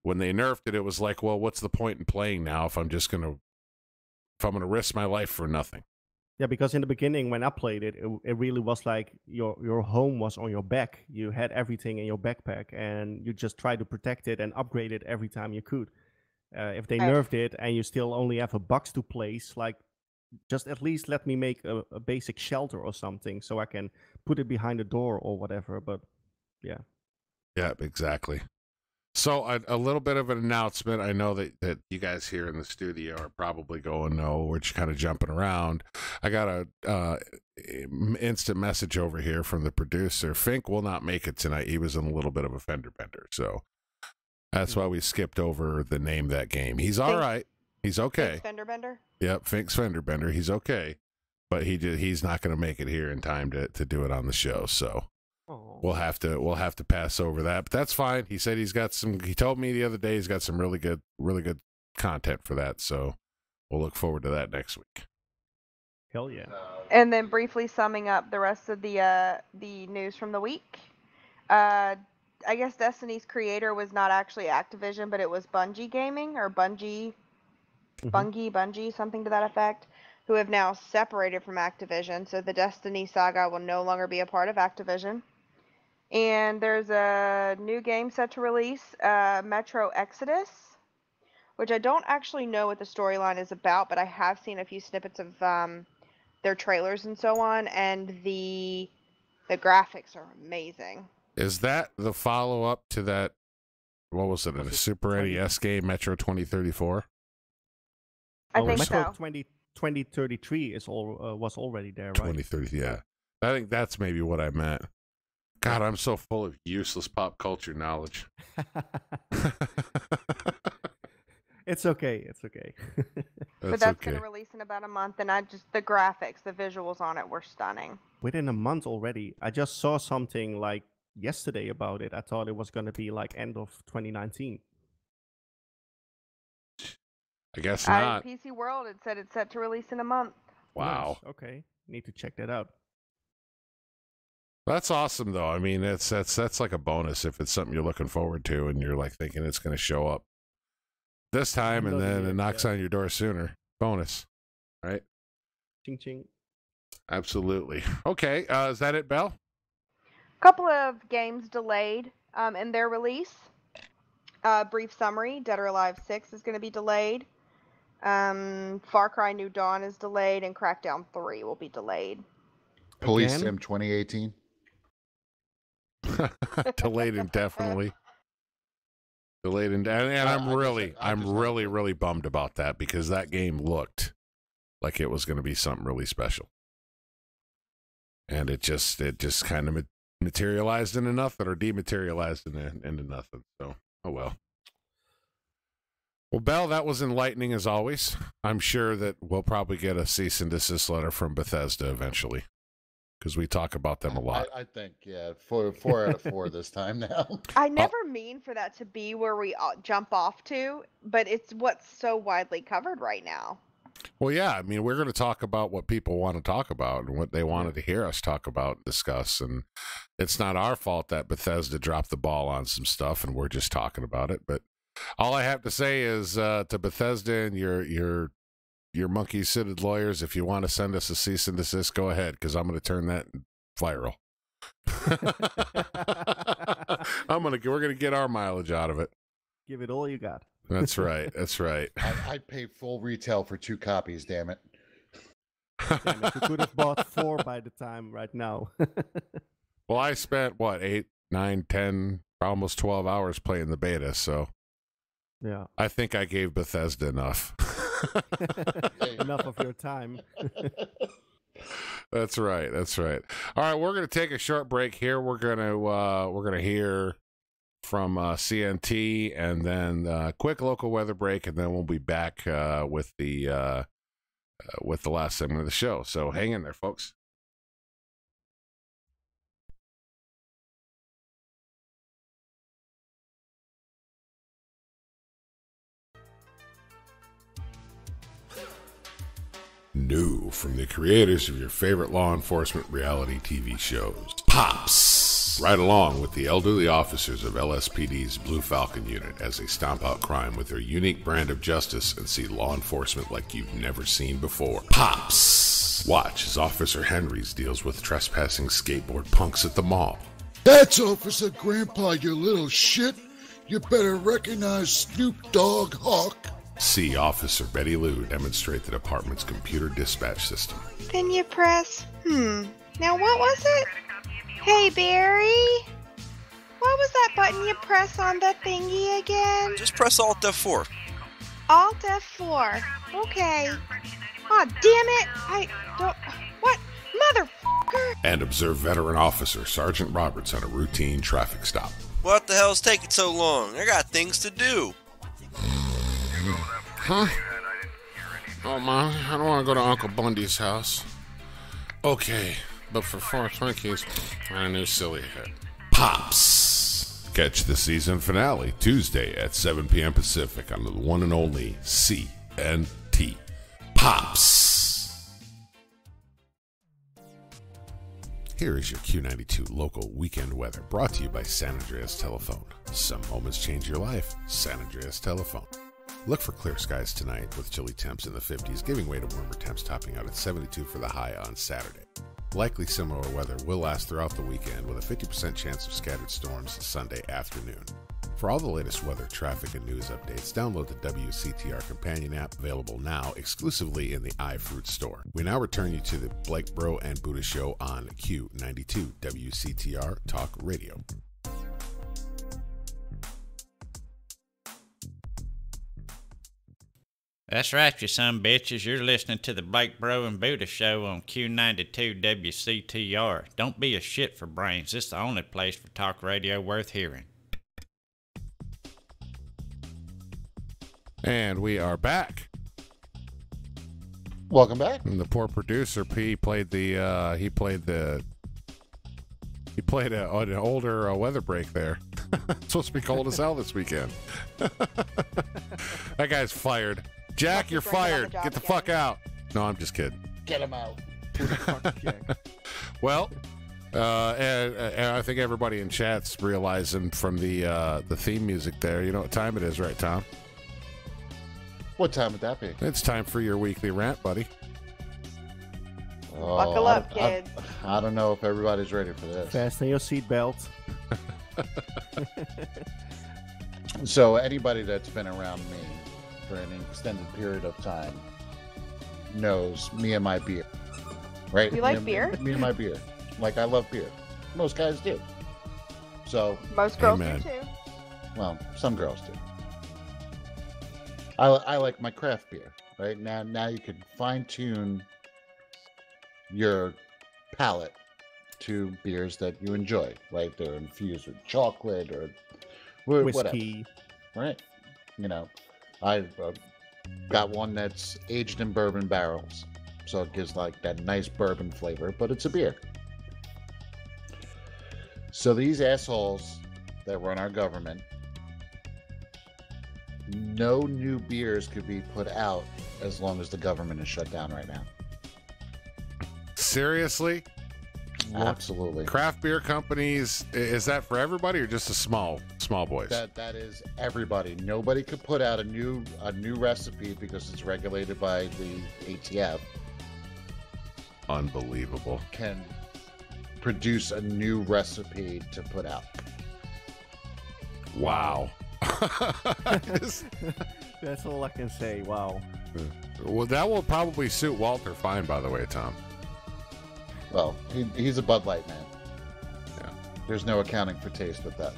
Speaker 1: when they nerfed it, it was like, well, what's the point in playing now if I'm gonna risk my life for nothing?
Speaker 2: Yeah, because in the beginning when I played it, it really was like your home was on your back. You had everything in your backpack, and you just tried to protect it and upgrade it every time you could. If they nerfed it and you still only have a box to place, like, just at least let me make a basic shelter or something so I can put it behind a door or whatever. But yeah.
Speaker 1: Yeah, exactly. So a little bit of an announcement. I know that you guys here in the studio are probably going, no, we're just kind of jumping around. I got a instant message over here from the producer. Fink will not make it tonight. He was in a little bit of a fender bender. So that's why we skipped over the name of that game. He's all right. He's okay.
Speaker 4: Fender bender?
Speaker 1: Yep, Fink's fender bender. He's okay. but he's not going to make it here in time to do it on the show. So we'll have to pass over that, but that's fine. He said he told me the other day he's got some really good content for that. So we'll look forward to that next week.
Speaker 2: Hell yeah.
Speaker 4: And then briefly summing up the rest of the news from the week. I guess Destiny's creator was not actually Activision, but it was Bungie Gaming or Bungie, something to that effect, who have now separated from Activision. So the Destiny saga will no longer be a part of Activision. And there's a new game set to release, Metro Exodus, which I don't actually know what the storyline is about, but I have seen a few snippets of their trailers and so on, and the graphics are amazing.
Speaker 1: Is that the follow-up to that, what was it, a Super NES game, Metro 2034?
Speaker 4: I think
Speaker 2: Metro
Speaker 4: so.
Speaker 2: 2033 was already there, right?
Speaker 1: 2030, yeah. I think that's maybe what I meant. God, I'm so full of useless pop culture knowledge.
Speaker 2: It's okay.
Speaker 4: But that's going to release in about a month, and the graphics, the visuals on it were stunning.
Speaker 2: Within a month already. I just saw something like yesterday about it. I thought it was going to be like end of 2019.
Speaker 1: I guess not.
Speaker 4: PC World, it said it's set to release in a month.
Speaker 1: Wow.
Speaker 2: Nice. Okay. Need to check that out.
Speaker 1: That's awesome, though. I mean, that's like a bonus if it's something you're looking forward to and you're like thinking it's going to show up this time and then it knocks on your door sooner. Bonus, right?
Speaker 2: Ching ching.
Speaker 1: Absolutely. Okay. Is that it, Belle?
Speaker 4: A couple of games delayed in their release. Brief summary: Dead or Alive 6 is going to be delayed. Far Cry New Dawn is delayed, and Crackdown 3 will be delayed.
Speaker 3: Police Sim 2018.
Speaker 1: Delayed indefinitely. And I'm really bummed about that because that game looked like it was going to be something really special, and it just kind of materialized into nothing or dematerialized into nothing. So, oh well. Well, Belle, that was enlightening as always. I'm sure that we'll probably get a cease and desist letter from Bethesda eventually, because we talk about them a lot.
Speaker 3: I think, yeah, four out of 4 this time now.
Speaker 4: I never mean for that to be where we jump off to, but it's what's so widely covered right now.
Speaker 1: Well, yeah, I mean, we're going to talk about what people want to talk about and what they wanted to hear us talk about and discuss. And it's not our fault that Bethesda dropped the ball on some stuff and we're just talking about it. But all I have to say is to Bethesda and your monkey-suited lawyers, if you want to send us a cease and desist, go ahead, because I'm going to turn that viral. We're going to get our mileage out of it.
Speaker 2: Give it all you got.
Speaker 1: That's right. That's right.
Speaker 3: I'd pay full retail for 2 copies, damn it.
Speaker 2: Damn it, we could have bought 4 by the time right now.
Speaker 1: Well, I spent, 8, 9, 10, almost 12 hours playing the beta, so
Speaker 2: yeah,
Speaker 1: I think I gave Bethesda enough.
Speaker 2: Enough of your time.
Speaker 1: That's right. That's right. All right, we're going to take a short break here. We're going to hear from CNT and then quick local weather break, and then we'll be back with the last segment of the show. So hang in there, folks. New from the creators of your favorite law enforcement reality TV shows, Pops! Ride along with the elderly officers of LSPD's Blue Falcon unit as they stomp out crime with their unique brand of justice and see law enforcement like you've never seen before. Pops! Watch as Officer Henrys deals with trespassing skateboard punks at the mall.
Speaker 8: That's Officer Grandpa, you little shit. You better recognize Snoop Dogg Hawk.
Speaker 1: See Officer Betty Lou demonstrate the department's computer dispatch system.
Speaker 4: Then you press, Now what was it? Hey Barry? What was that button you press on the thingy again?
Speaker 9: Just press Alt F4.
Speaker 4: Alt F4. Okay. Aw, damn it! I don't... What? Motherfucker!
Speaker 1: And observe veteran officer Sergeant Roberts on a routine traffic stop.
Speaker 9: What the hell's taking so long? I got things to do.
Speaker 1: Huh? Oh, Mom, I don't want to go to Uncle Bundy's house. Okay, but for 4 Twinkies and a new silly hair. Pops! Catch the season finale Tuesday at 7 p.m. Pacific on the one and only CNT. Pops! Here is your Q92 local weekend weather, brought to you by San Andreas Telephone. Some moments change your life. San Andreas Telephone. Look for clear skies tonight with chilly temps in the 50s, giving way to warmer temps topping out at 72 for the high on Saturday. Likely similar weather will last throughout the weekend with a 50% chance of scattered storms Sunday afternoon. For all the latest weather, traffic, and news updates, download the WCTR companion app, available now exclusively in the iFruit store. We now return you to the Blake Bro and Budda Show on Q92 WCTR Talk Radio.
Speaker 10: That's right, you son bitches. You're listening to the Blake Bro and Budda Show on Q92 WCTR. Don't be a shit for brains. It's the only place for talk radio worth hearing.
Speaker 1: And we are back.
Speaker 3: Welcome back.
Speaker 1: And the poor producer P played an older weather break there. It's supposed to be cold as hell this weekend. That guy's fired. Jack, you're fired. Get the fuck out. No, I'm just kidding.
Speaker 3: Get him out.
Speaker 1: Well, and I think everybody in chat's realizing from the theme music there. You know what time it is, right, Tom?
Speaker 3: What time would that be?
Speaker 1: It's time for your weekly rant, buddy.
Speaker 3: Oh,
Speaker 4: Buckle up, kids.
Speaker 3: I don't know if everybody's ready for this.
Speaker 2: Fasten your seatbelt.
Speaker 3: So anybody that's been around me for an extended period of time knows me and my beer, right?
Speaker 4: You like beer?
Speaker 3: Me and my beer. Like, I love beer. Most guys do. So
Speaker 4: most girls
Speaker 1: Amen.
Speaker 4: do too.
Speaker 3: Well, some girls do. I like my craft beer, right? Now you can fine-tune your palate to beers that you enjoy, right? They're infused with chocolate or whatever,
Speaker 2: Whiskey.
Speaker 3: right? You know, I've got one that's aged in bourbon barrels, so it gives like that nice bourbon flavor, but it's a beer. So these assholes that run our government, no new beers could be put out as long as the government is shut down right now.
Speaker 1: Seriously?
Speaker 3: Absolutely.
Speaker 1: Craft beer companies, is that for everybody or just the small boys?
Speaker 3: That is everybody. Nobody could put out a new recipe because it's regulated by the ATF.
Speaker 1: Unbelievable.
Speaker 3: Can produce a new recipe to put out.
Speaker 1: Wow.
Speaker 2: That's all I can say. Wow.
Speaker 1: Well, that will probably suit Walter fine, by the way, Tom.
Speaker 3: Well, he's a Bud Light man.
Speaker 1: Yeah.
Speaker 3: There's no accounting for taste with that.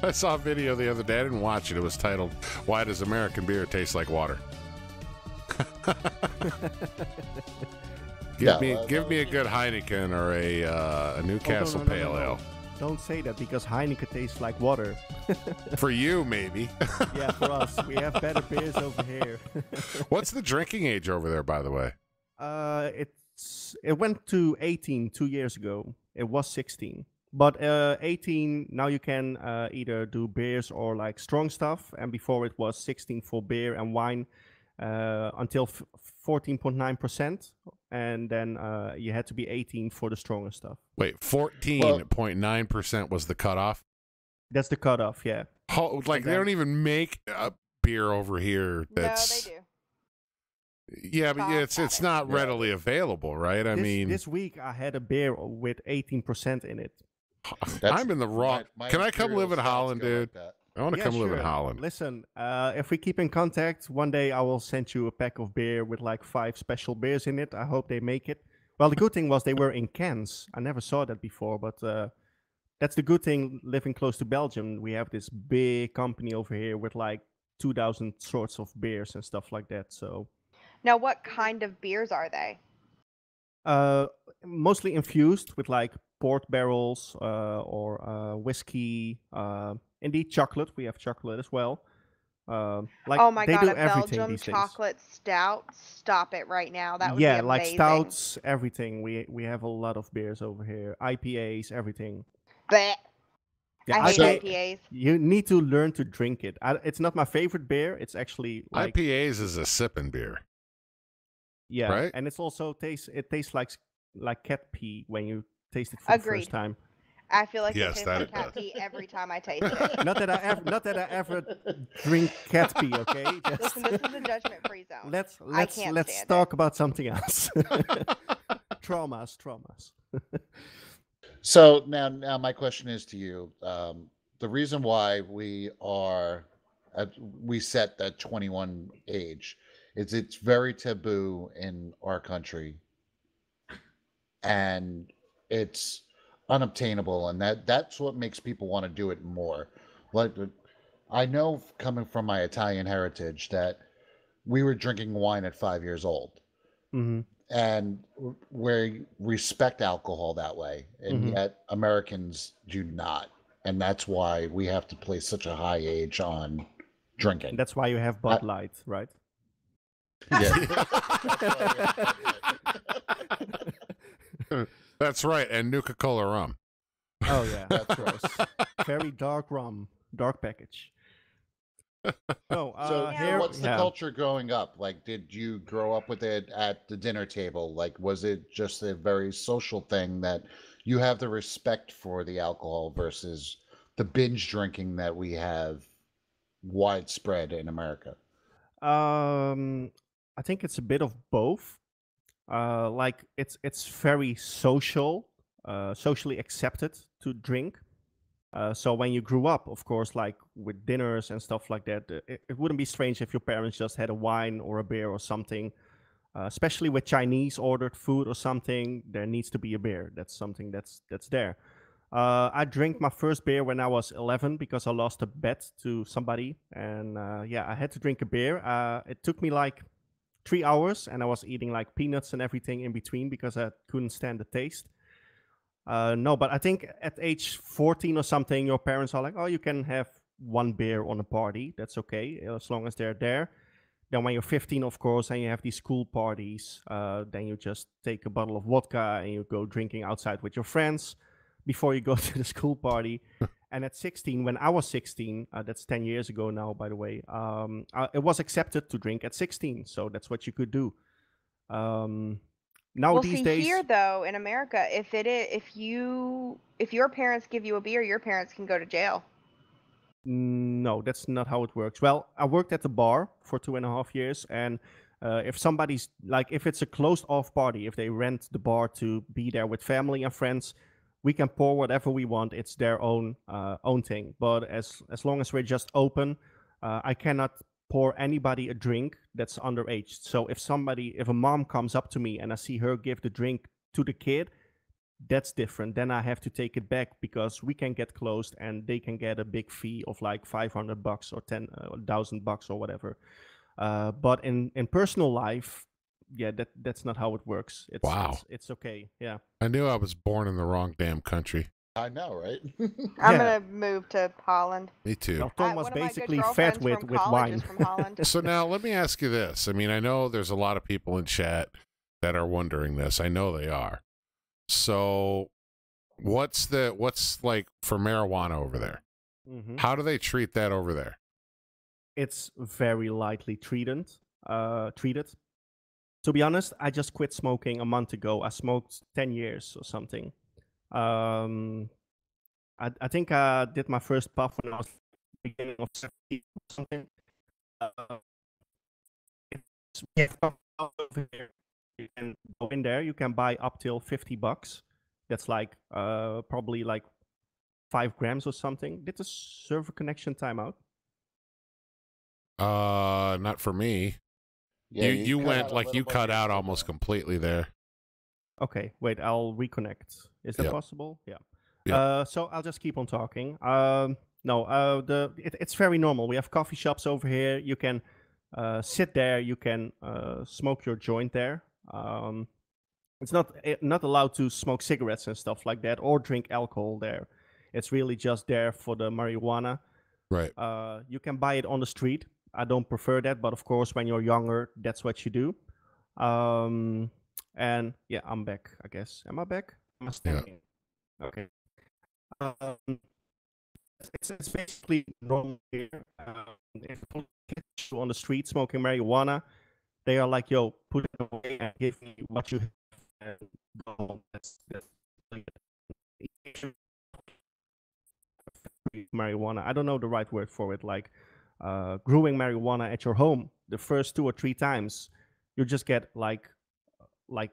Speaker 1: I saw a video the other day. I didn't watch it. It was titled, "Why Does American Beer Taste Like Water?" Give me a good Heineken or a Newcastle Pale Ale.
Speaker 2: Don't say that, because Heineken tastes like water.
Speaker 1: For you, maybe.
Speaker 2: Yeah, for us. We have better beers over here.
Speaker 1: What's the drinking age over there, by the way?
Speaker 2: It went to 18 2 years ago. It was 16. But 18, now you can either do beers or like strong stuff. And before it was 16 for beer and wine until 14.9%. And then you had to be 18 for the stronger stuff.
Speaker 1: Wait, 14.9% was the cutoff?
Speaker 2: That's the cutoff, yeah.
Speaker 1: Like, they don't even make a beer over here that's...
Speaker 4: No, they do.
Speaker 1: Yeah, but it's not readily availavailable, right? I mean...
Speaker 2: This week I had a beer with 18% in it.
Speaker 1: I'm in the wrong... Can I come live in Holland, dude?
Speaker 3: Like
Speaker 1: I want to come live in Holland.
Speaker 2: Listen, if we keep in contact, one day I will send you a pack of beer with like 5 special beers in it. I hope they make it. Well, the good thing was they were in cans. I never saw that before, but that's the good thing living close to Belgium. We have this big company over here with like 2,000 sorts of beers and stuff like that. So,
Speaker 4: now, what kind of beers are they?
Speaker 2: Mostly infused with like port barrels or whiskey. Indeed, chocolate. We have chocolate as well. Like
Speaker 4: Oh my
Speaker 2: they
Speaker 4: god,
Speaker 2: do
Speaker 4: a
Speaker 2: everything
Speaker 4: Belgium
Speaker 2: these days.
Speaker 4: chocolate stout. Stop it right now. That would
Speaker 2: Yeah,
Speaker 4: be
Speaker 2: like
Speaker 4: amazing.
Speaker 2: stouts, everything. We have a lot of beers over here. IPAs, everything.
Speaker 4: Blech.
Speaker 2: Yeah,
Speaker 4: I hate IPAs.
Speaker 2: You need to learn to drink it. It's not my favorite beer. It's actually like
Speaker 1: IPAs is a sipping beer.
Speaker 2: yeah,
Speaker 1: right?
Speaker 2: and it's also tastes like cat pee when you taste it for the
Speaker 4: Agreed.
Speaker 2: first time.
Speaker 4: I feel like
Speaker 1: Yes,
Speaker 4: it tastes
Speaker 1: that
Speaker 4: like
Speaker 1: it
Speaker 4: cat
Speaker 1: does.
Speaker 4: pee every time I taste it.
Speaker 2: Not that I ever drink cat pee. Okay, just
Speaker 4: Listen, this is a judgment-free zone.
Speaker 2: let's
Speaker 4: stand
Speaker 2: talk about something else. traumas.
Speaker 3: So now my question is to you: the reason why we set that 21 age is it's very taboo in our country, and it's unobtainable, and that's what makes people want to do it more. Like, I know coming from my Italian heritage that we were drinking wine at 5 years old,
Speaker 2: Mm-hmm.
Speaker 3: and we respect alcohol that way, and
Speaker 2: Mhm.
Speaker 3: yet Americans do not, and that's why we have to place such a high age on drinking.
Speaker 2: That's why you have Bud Light, right?
Speaker 3: Yeah.
Speaker 1: That's right, and Nuka-Cola rum.
Speaker 2: Oh yeah, that's gross. Very dark rum, dark package. No,
Speaker 3: So
Speaker 2: here,
Speaker 3: what's the culture growing up? Like, did you grow up with it at the dinner table? Like, was it just a very social thing that you have the respect for the alcohol versus the binge drinking that we have widespread in America?
Speaker 2: I think it's a bit of both. Like it's very social, socially accepted to drink. So when you grew up, of course, like with dinners and stuff like that, it wouldn't be strange if your parents just had a wine or a beer or something. Especially with Chinese ordered food or something, there needs to be a beer. That's something that's there. I drank my first beer when I was 11 because I lost a bet to somebody, and yeah, I had to drink a beer. It took me like 3 hours, and I was eating like peanuts and everything in between because I couldn't stand the taste. No, but I think at age 14 or something, your parents are like, oh, you can have one beer on a party. That's okay, as long as they're there. Then when you're 15, of course, and you have these school parties, then you just take a bottle of vodka and you go drinking outside with your friends before you go to the school party. And at 16, when I was 16, that's 10 years ago now, by the way, it was accepted to drink at 16. So that's what you could do. Now
Speaker 4: Well,
Speaker 2: these
Speaker 4: see,
Speaker 2: days,
Speaker 4: here though in America, if your parents give you a beer, your parents can go to jail.
Speaker 2: no, that's not how it works. Well, I worked at the bar for 2.5 years, and if somebody's like, if it's a closed off party, if they rent the bar to be there with family and friends, we can pour whatever we want. It's their own thing. But as long as we're just open, I cannot pour anybody a drink that's underage. So if a mom comes up to me and I see her give the drink to the kid, that's different. Then I have to take it back because we can get closed and they can get a big fee of like $500 or $1,000 or whatever. But in personal life, yeah, that's not how it works.
Speaker 1: Wow.
Speaker 2: It's okay. Yeah.
Speaker 1: I knew I was born in the wrong damn country.
Speaker 3: I know, right?
Speaker 4: I'm gonna move to Holland.
Speaker 1: Me too.
Speaker 2: Well, Tom was
Speaker 4: One of my good
Speaker 2: basically
Speaker 4: girlfriends
Speaker 2: fed with
Speaker 4: from college is
Speaker 2: wine.
Speaker 4: from Holland.
Speaker 1: So now let me ask you this. I mean, I know there's a lot of people in chat that are wondering this. I know they are. So what's like for marijuana over there?
Speaker 2: Mhm.
Speaker 1: How do they treat that over there?
Speaker 2: It's very lightly treated. To be honest, I just quit smoking a month ago. I smoked 10 years or something. I think I did my first puff when I was beginning of 17 or something. You can go in there. You can buy up till $50. That's like probably like 5 grams or something. Did the server connection timeout?
Speaker 1: Not for me.
Speaker 3: Yeah,
Speaker 1: you
Speaker 3: cut
Speaker 1: went
Speaker 3: out a
Speaker 1: like
Speaker 3: little
Speaker 1: you
Speaker 3: bit
Speaker 1: cut
Speaker 3: here,
Speaker 1: out
Speaker 3: so
Speaker 1: almost completely there.
Speaker 2: Okay, wait, I'll reconnect. Is that
Speaker 1: Yep.
Speaker 2: possible? Yeah.
Speaker 1: Yep.
Speaker 2: So I'll just keep on talking. It's very normal. We have coffee shops over here. You can sit there. You can smoke your joint there. It's not allowed to smoke cigarettes and stuff like that or drink alcohol there. It's really just there for the marijuana.
Speaker 1: Right.
Speaker 2: You can buy it on the street. I don't prefer that, but of course, when you're younger, that's what you do. And yeah, I'm back, I guess. Am I back? Am I standing? Okay. It's basically normal here. If people catch you on the street smoking marijuana, they are like, "Yo, put it away and give me what you have." And go. That's marijuana. I don't know the right word for it. Like growing marijuana at your home, the first 2 or 3 times, you just get like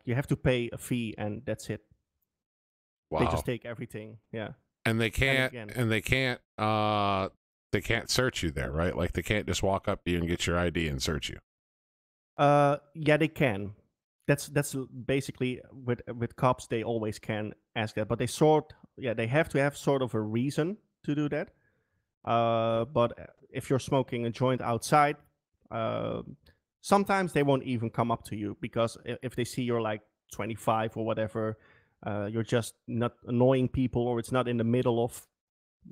Speaker 2: you have to pay a fee, and that's it.
Speaker 1: Wow.
Speaker 2: They just take everything. Yeah.
Speaker 1: And they can't they can't search you there, right? Like they can't just walk up to you and get your ID and search you.
Speaker 2: Yeah, they can. That's basically with cops, they always can ask that, but they have to have sort of a reason to do that. But if you're smoking a joint outside, sometimes they won't even come up to you, because if they see you're like 25 or whatever, you're just not annoying people, or it's not in the middle of,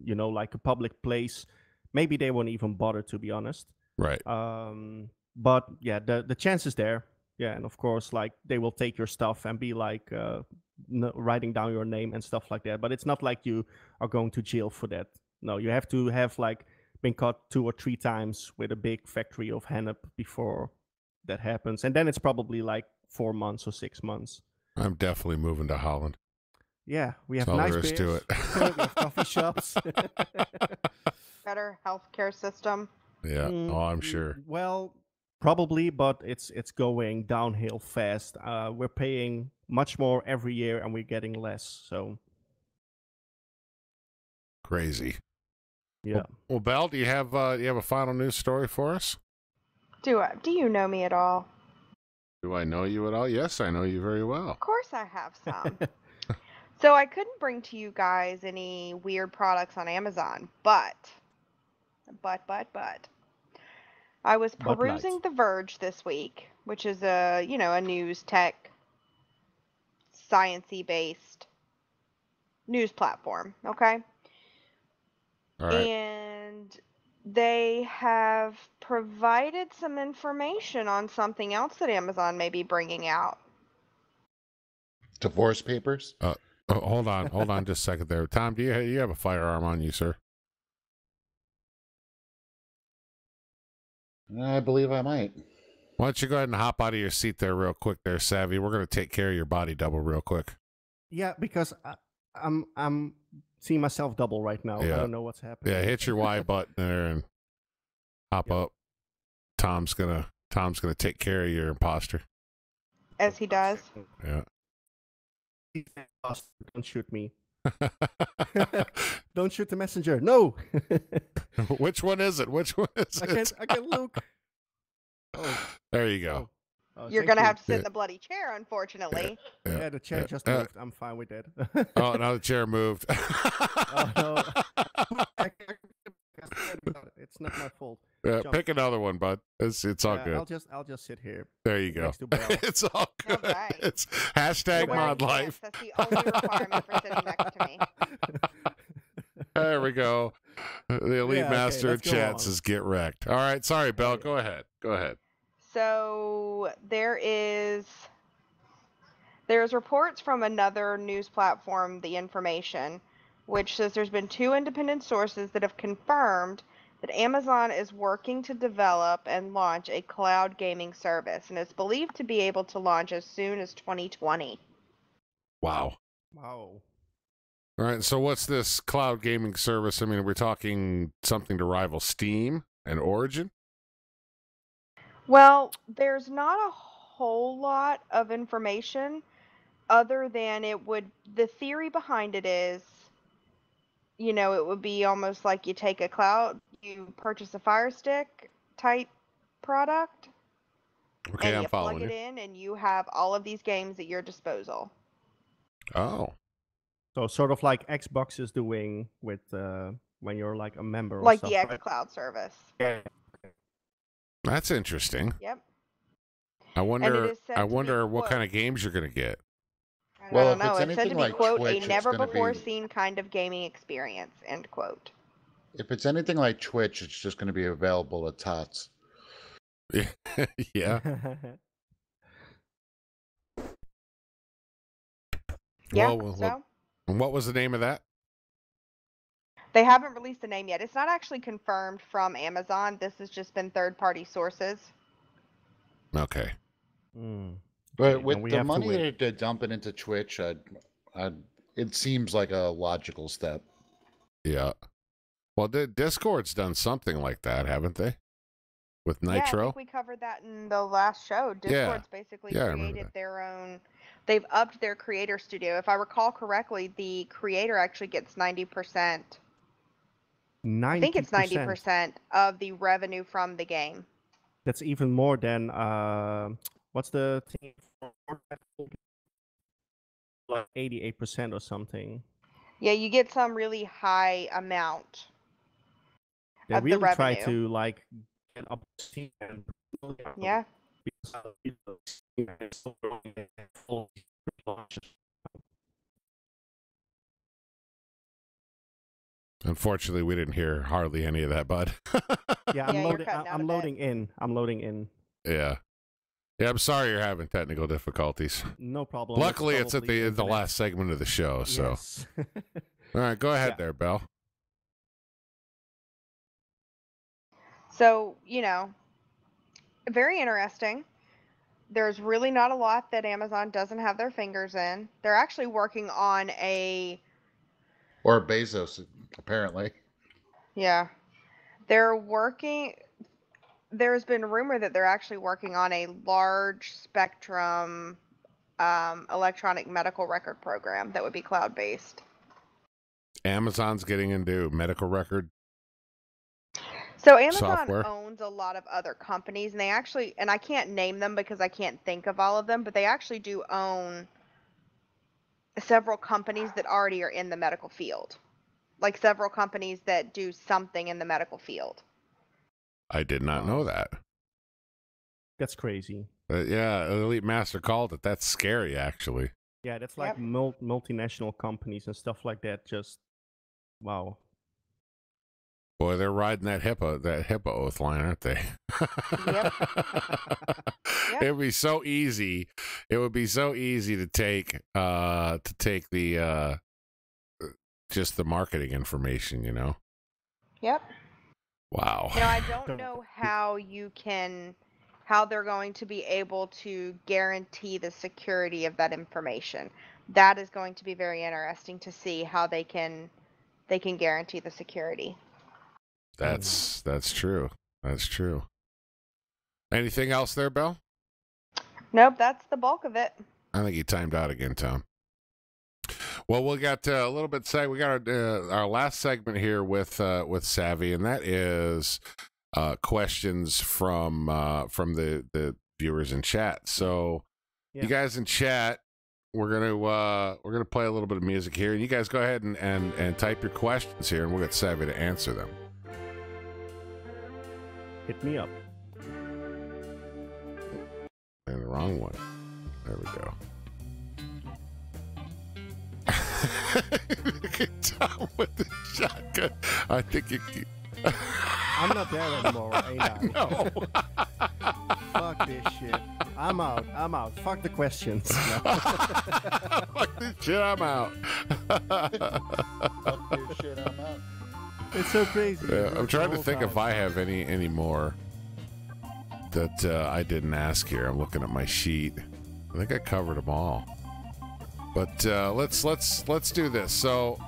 Speaker 2: like a public place, maybe they won't even bother, to be honest.
Speaker 1: Right.
Speaker 2: But yeah, the chance is there. Yeah, and of course, like they will take your stuff and be like writing down your name and stuff like that. But it's not like you are going to jail for that. No, you have to have like been caught 2 or 3 times with a big factory of hennep before that happens, and then it's probably like 4 months or 6 months.
Speaker 1: I'm definitely moving to Holland.
Speaker 2: Yeah, we have
Speaker 1: That's all
Speaker 2: nice
Speaker 1: there is
Speaker 2: beers.
Speaker 1: to it.
Speaker 2: We have coffee shops.
Speaker 4: Better healthcare system.
Speaker 1: Yeah. Oh, I'm sure.
Speaker 2: Well, probably, but it's going downhill fast. We're paying much more every year, and we're getting less. So
Speaker 1: crazy.
Speaker 2: Yeah.
Speaker 1: Well, Belle, do you have a final news story for us?
Speaker 4: Do you know me at all?
Speaker 1: Do I know you at all? Yes, I know you very well.
Speaker 4: Of course I have some. So I couldn't bring to you guys any weird products on Amazon, but I was
Speaker 2: Bud
Speaker 4: perusing
Speaker 2: Light.
Speaker 4: The Verge this week, which is a news tech, sciencey based news platform, okay?
Speaker 1: All right.
Speaker 4: And they have provided some information on something else that Amazon may be bringing out.
Speaker 3: Divorce papers?
Speaker 1: Hold on just a second there. Tom, do you have a firearm on you, sir?
Speaker 3: I believe I might.
Speaker 1: Why don't you go ahead and hop out of your seat there real quick there, Savvy. We're going to take care of your body double real quick.
Speaker 2: Yeah, because I'm seeing myself double right now.
Speaker 1: Yeah.
Speaker 2: I don't know what's happening.
Speaker 1: Yeah, hit your Y button there and hop up. Tom's gonna take care of your imposter.
Speaker 4: As he does.
Speaker 1: Yeah.
Speaker 2: Don't shoot me. Don't shoot the messenger. No.
Speaker 1: Which one is it?
Speaker 2: I can't look. Oh.
Speaker 1: There you go.
Speaker 2: Oh,
Speaker 4: You're going to have to sit in the bloody chair, unfortunately.
Speaker 2: Yeah, the chair just moved. I'm fine with that.
Speaker 1: Oh, now the chair moved.
Speaker 2: Oh, no. It's not my fault.
Speaker 1: Yeah, pick another one, bud. It's all good.
Speaker 2: I'll just sit here.
Speaker 1: There you go.
Speaker 2: Next to Belle.
Speaker 1: It's all good.
Speaker 4: Right.
Speaker 1: It's hashtag mod life.
Speaker 4: That's the only requirement for sitting next to me.
Speaker 1: There we go. The elite master of
Speaker 2: let's go
Speaker 1: chat
Speaker 2: on.
Speaker 1: says get wrecked. All right, sorry, Belle. Go ahead.
Speaker 4: So there's reports from another news platform, The Information, which says there's been 2 independent sources that have confirmed that Amazon is working to develop and launch a cloud gaming service, and it's believed to be able to launch as soon as 2020.
Speaker 1: Wow.
Speaker 2: Wow.
Speaker 1: All right, so what's this cloud gaming service? I mean, we're talking something to rival Steam and Origin?
Speaker 4: Well, there's not a whole lot of information other than the theory behind it is, it would be almost like you take you purchase a Fire Stick type product,
Speaker 1: Okay,
Speaker 4: and
Speaker 1: I'm
Speaker 4: you
Speaker 1: following
Speaker 4: plug it in, and you have all of these games at your disposal.
Speaker 1: Oh.
Speaker 2: So sort of like Xbox is doing with when you're like a member or
Speaker 4: Like
Speaker 2: stuff,
Speaker 4: the
Speaker 2: right?
Speaker 4: xCloud service.
Speaker 2: Yeah.
Speaker 1: That's interesting.
Speaker 4: Yep.
Speaker 1: I
Speaker 4: And it
Speaker 1: wonder
Speaker 4: is said to be,
Speaker 1: what
Speaker 4: quote,
Speaker 1: kind of games you're going to get.
Speaker 3: Well,
Speaker 4: I
Speaker 3: if
Speaker 4: don't know.
Speaker 3: it's
Speaker 4: It's said to
Speaker 3: anything
Speaker 4: be,
Speaker 3: like
Speaker 4: quote,
Speaker 3: Twitch,
Speaker 4: a
Speaker 3: it's
Speaker 4: never
Speaker 3: gonna
Speaker 4: before
Speaker 3: be-
Speaker 4: seen kind of gaming experience, end quote.
Speaker 3: If it's anything like Twitch, it's just going to be available at TOTS.
Speaker 1: Yeah.
Speaker 4: Yeah,
Speaker 1: Well, what was the name of that?
Speaker 4: They haven't released a name yet. It's not actually confirmed from Amazon. This has just been third-party sources.
Speaker 1: Okay.
Speaker 3: But with the money that they're dumping into Twitch, it seems like a logical step.
Speaker 1: Yeah. Well, Discord's done something like that, haven't they? With Nitro?
Speaker 4: Yeah, I think we covered that in the last show. Discord's basically created their own... They've upped their creator studio. If I recall correctly, the creator actually gets 90%.
Speaker 2: 90%.
Speaker 4: I think it's 90% of the revenue from the game.
Speaker 2: That's even more than what's the thing? Like 88% or something.
Speaker 4: Yeah, you get some really high amount.
Speaker 2: They
Speaker 4: of
Speaker 2: really
Speaker 4: the
Speaker 2: try
Speaker 4: revenue.
Speaker 2: to like get up.
Speaker 4: Yeah.
Speaker 1: Unfortunately, we didn't hear hardly any of that, bud.
Speaker 2: Yeah, I'm loading in. I'm loading in.
Speaker 1: Yeah. Yeah, I'm sorry you're having technical difficulties.
Speaker 2: No problem.
Speaker 1: Luckily, it's at the last segment of the show, so.
Speaker 2: Yes.
Speaker 1: All right, go ahead there, Belle.
Speaker 4: So, very interesting. There's really not a lot that Amazon doesn't have their fingers in. They're actually working on
Speaker 3: Or Bezos, apparently.
Speaker 4: Yeah. They're working... There's been rumor that they're actually working on a large spectrum electronic medical record program that would be cloud-based.
Speaker 1: Amazon's getting into medical record
Speaker 4: So Amazon
Speaker 1: software.
Speaker 4: owns a lot of other companies, and they actually, and I can't name them because I can't think of all of them, but they actually do own several companies that already are in the medical field. Like several companies that do something in the medical field.
Speaker 1: I did not know that.
Speaker 2: That's crazy.
Speaker 1: Yeah, Elite Master called it. That's scary, actually.
Speaker 2: Yeah, that's like multinational companies and stuff like that. Just wow.
Speaker 1: Boy, they're riding that HIPAA oath line, aren't they?
Speaker 4: Yep.
Speaker 1: It would be so easy. It would be so easy to take the just the marketing information,
Speaker 4: Yep.
Speaker 1: Wow.
Speaker 4: Now, I don't know how they're going to be able to guarantee the security of that information. That is going to be very interesting to see how they can guarantee the security.
Speaker 1: That's true. That's true. Anything else there, Belle?
Speaker 4: Nope, that's the bulk of it.
Speaker 1: I think you timed out again, Tom. Well, we got a little bit. We got our last segment here with Savvy, and that is questions from the viewers in chat. So, you guys in chat, we're gonna play a little bit of music here, and you guys go ahead and type your questions here, and we'll get Savvy to answer them.
Speaker 2: Hit me up.
Speaker 1: And the wrong one. There we go. Tom with the shotgun. I think you.
Speaker 2: I'm not there anymore, ain't I?
Speaker 1: No.
Speaker 2: Fuck this shit. I'm out. Fuck the questions.
Speaker 1: Fuck this shit. I'm out.
Speaker 3: Fuck this shit. I'm out.
Speaker 2: It's so crazy.
Speaker 1: Yeah, I'm trying to think if I have any more that I didn't ask here. I'm looking at my sheet. I think I covered them all. But let's do this. So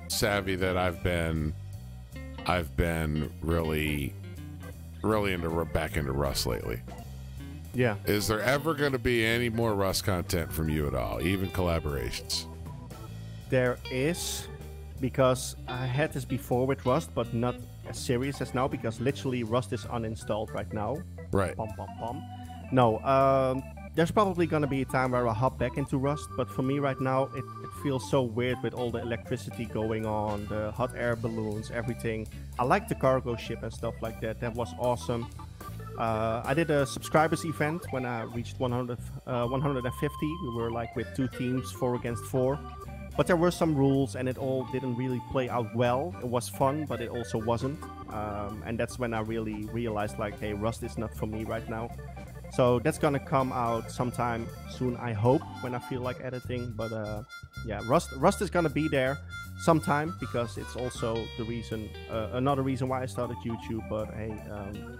Speaker 1: Savvy, that I've been really back into Rust lately.
Speaker 2: Yeah.
Speaker 1: Is there ever going to be any more Rust content from you at all, even collaborations?
Speaker 2: There is, because I had this before with Rust, but not as serious as now, because literally Rust is uninstalled right now.
Speaker 1: Right.
Speaker 2: No, there's probably going to be a time where I'll hop back into Rust, but for me right now, it feels so weird with all the electricity going on, the hot air balloons, everything. I like the cargo ship and stuff like that. That was awesome. I did a subscribers event when I reached 150. We were like with 2 teams, 4 against 4. But there were some rules, and it all didn't really play out well. It was fun, but it also wasn't. And that's when I really realized, like, hey, Rust is not for me right now. So that's gonna come out sometime soon, I hope, when I feel like editing. But yeah, Rust is gonna be there sometime, because it's also the reason, another reason why I started YouTube. But hey,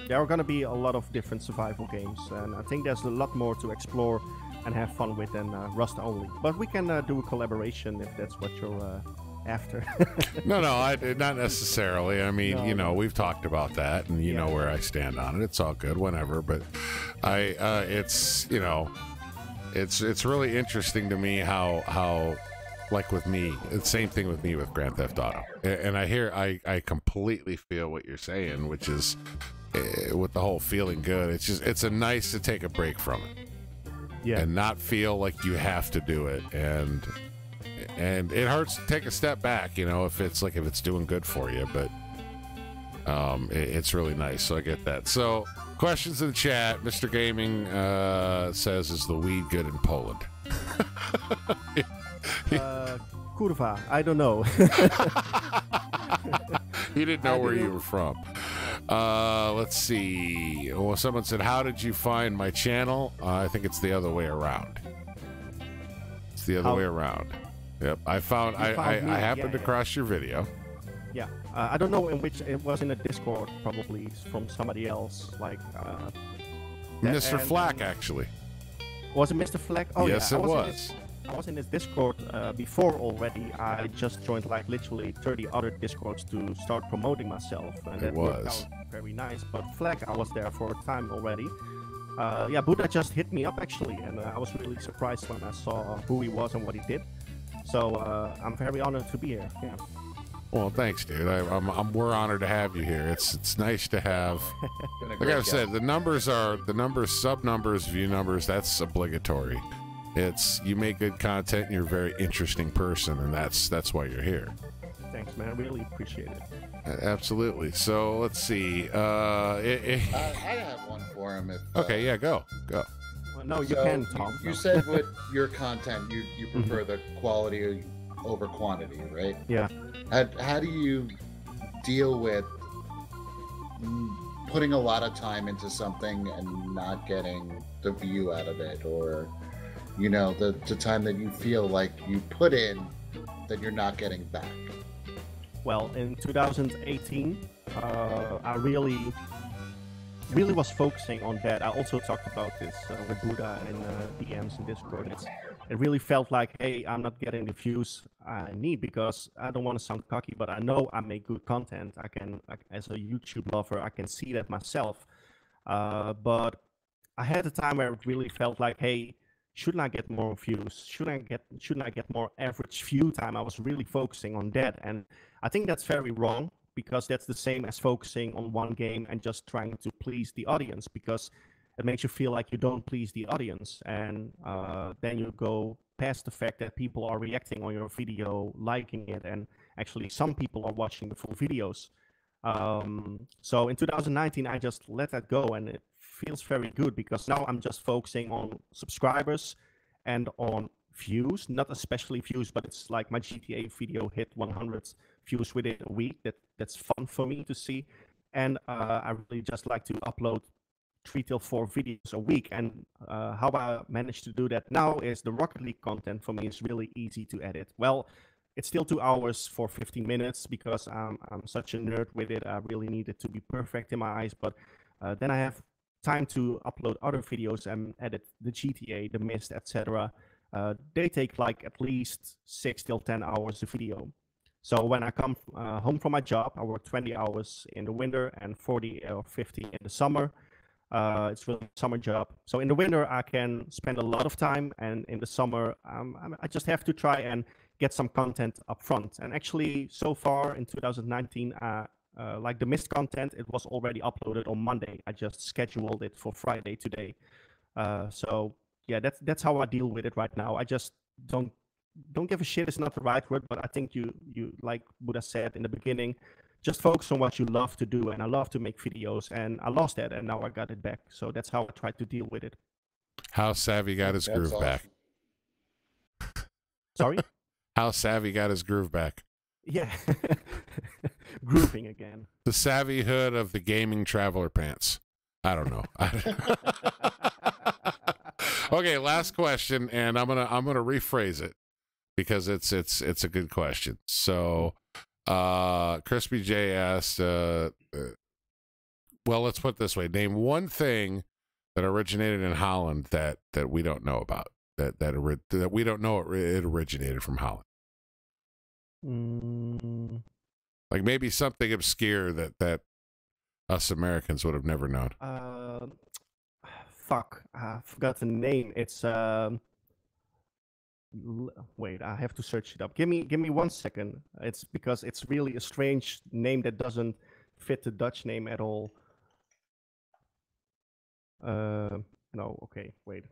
Speaker 2: there are gonna be a lot of different survival games, and I think there's a lot more to explore and have fun with than Rust only. But we can do a collaboration if that's what you're after.
Speaker 1: No, not necessarily. I mean, you know, we've talked about that, and you know where I stand on it. It's all good, whenever. But it's, you know, it's really interesting to me how like with me, it's the same thing with me with Grand Theft Auto. And I completely feel what you're saying, which is with the whole feeling good. It's a nice to take a break from it. Yeah. And not feel like you have to do it, and it hurts to take a step back, you know, if it's doing good for you, but it's really nice. So I get that. So questions in the chat. Mr. Gaming says, is the weed good in Poland?
Speaker 2: Kurwa, I don't know.
Speaker 1: He didn't know where you were from. Let's see. Well, someone said, how did you find my channel? I think it's the other way around. It's the other way around. Yep. I happened across your video.
Speaker 2: Yeah. I don't know in which, it was in a Discord, probably from somebody else. Like
Speaker 1: Mr. Flack, actually.
Speaker 2: Was it Mr. Flack? Oh,
Speaker 1: yes,
Speaker 2: yeah.
Speaker 1: it was.
Speaker 2: I was in his Discord before already. I just joined like literally 30 other Discords to start promoting myself, and that worked out very nice. But Flag, I was there for a time already. Yeah, Budda just hit me up actually, and I was really surprised when I saw who he was and what he did. So I'm very honored to be here. Yeah.
Speaker 1: Well, thanks, dude. We're honored to have you here. It's nice to have. Like I said, the numbers, sub numbers, view numbers. That's obligatory. It's, you make good content, and you're a very interesting person, and that's why you're here.
Speaker 2: Thanks, man. I really appreciate it.
Speaker 1: Absolutely. So let's see.
Speaker 3: I have one for him.
Speaker 1: Okay, yeah, go.
Speaker 2: Well, no, you can talk.
Speaker 3: You said with your content, you prefer the quality over quantity, right?
Speaker 2: Yeah.
Speaker 3: How do you deal with putting a lot of time into something and not getting the view out of it, or you know, the time that you feel like you put in that you're not getting back?
Speaker 2: Well, in 2018, I really was focusing on that. I also talked about this with Budda in DMs and Discord. It really felt like, hey, I'm not getting the views I need, because I don't want to sound cocky, but I know I make good content. I can, as a YouTube lover, I can see that myself. But I had a time where it really felt like, hey, shouldn't I get more views? Shouldn't I get more average view time? I was really focusing on that, and I think that's very wrong, because that's the same as focusing on one game and just trying to please the audience, because it makes you feel like you don't please the audience, and then you go past the fact that people are reacting on your video, liking it, and actually some people are watching the full videos. So in 2019, I just let that go, and it feels very good, because now I'm just focusing on subscribers and on views, not especially views, but it's like my GTA video hit 100 views within a week. That's fun for me to see, and I really just like to upload 3 till 4 videos a week. And how I managed to do that now is the Rocket League content for me is really easy to edit. Well, it's still 2 hours for 15 minutes because I'm such a nerd with it. I really need it to be perfect in my eyes, but then I have time to upload other videos and edit the GTA, the Mist, etc. They take like at least 6 till 10 hours a video. So when I come home from my job, I work 20 hours in the winter and 40 or 50 in the summer. It's really a summer job. So in the winter, I can spend a lot of time, and in the summer, I just have to try and get some content up front. And actually, so far in 2019, like the Mist content, it was already uploaded on Monday. I just scheduled it for Friday today. So yeah, that's how I deal with it right now. I just don't give a shit is not the right word, but I think you like Budda said in the beginning, just focus on what you love to do. And I love to make videos, and I lost that, and now I got it back. So that's how I try to deal with it.
Speaker 1: How Savvy got his groove back.
Speaker 2: Sorry?
Speaker 1: How Savvy got his groove back.
Speaker 2: Yeah. Grooving again.
Speaker 1: The savvy hood of the gaming traveler pants. I don't know. Okay, last question, and I'm gonna rephrase it because it's a good question. So, Crispy J asked, well, let's put it this way: name one thing that originated in Holland that we don't know about. That we don't know it originated from Holland. Like maybe something obscure that us Americans would have never known.
Speaker 2: Fuck, I forgot the name. It's wait, I have to search it up. Give me 1 second. It's because it's really a strange name that doesn't fit the Dutch name at all. No, okay, wait.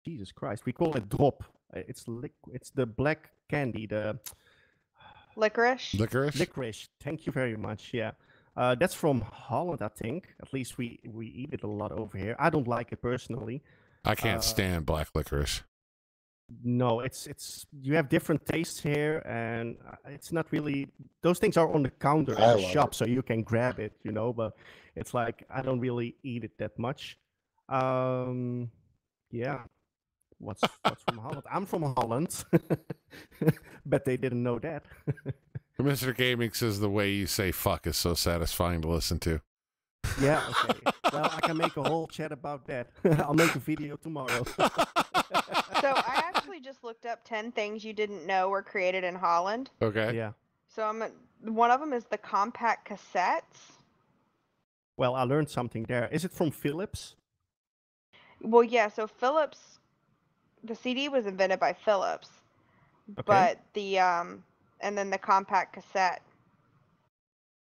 Speaker 2: Jesus Christ, we call it drop. It's the black candy, the
Speaker 4: Licorice.
Speaker 2: Licorice. Thank you very much. Yeah, that's from Holland, I think. At least we eat it a lot over here. I don't like it personally.
Speaker 1: I can't stand black licorice.
Speaker 2: No, it's you have different tastes here, and it's not really. Those things are on the counter at the shop, so you can grab it, you know. But it's like I don't really eat it that much. Yeah. What's from Holland? I'm from Holland. Bet they didn't know that.
Speaker 1: Mr. Gaming says the way you say fuck is so satisfying to listen to.
Speaker 2: Yeah, okay. Well, I can make a whole chat about that. I'll make a video tomorrow.
Speaker 4: So I actually just looked up 10 things you didn't know were created in Holland.
Speaker 1: Okay.
Speaker 2: Yeah.
Speaker 4: So one of them is the compact cassettes.
Speaker 2: Well, I learned something there. Is it from Philips?
Speaker 4: Well, yeah, so Philips, the CD was invented by Philips,
Speaker 2: Okay.
Speaker 4: but and then the compact cassette,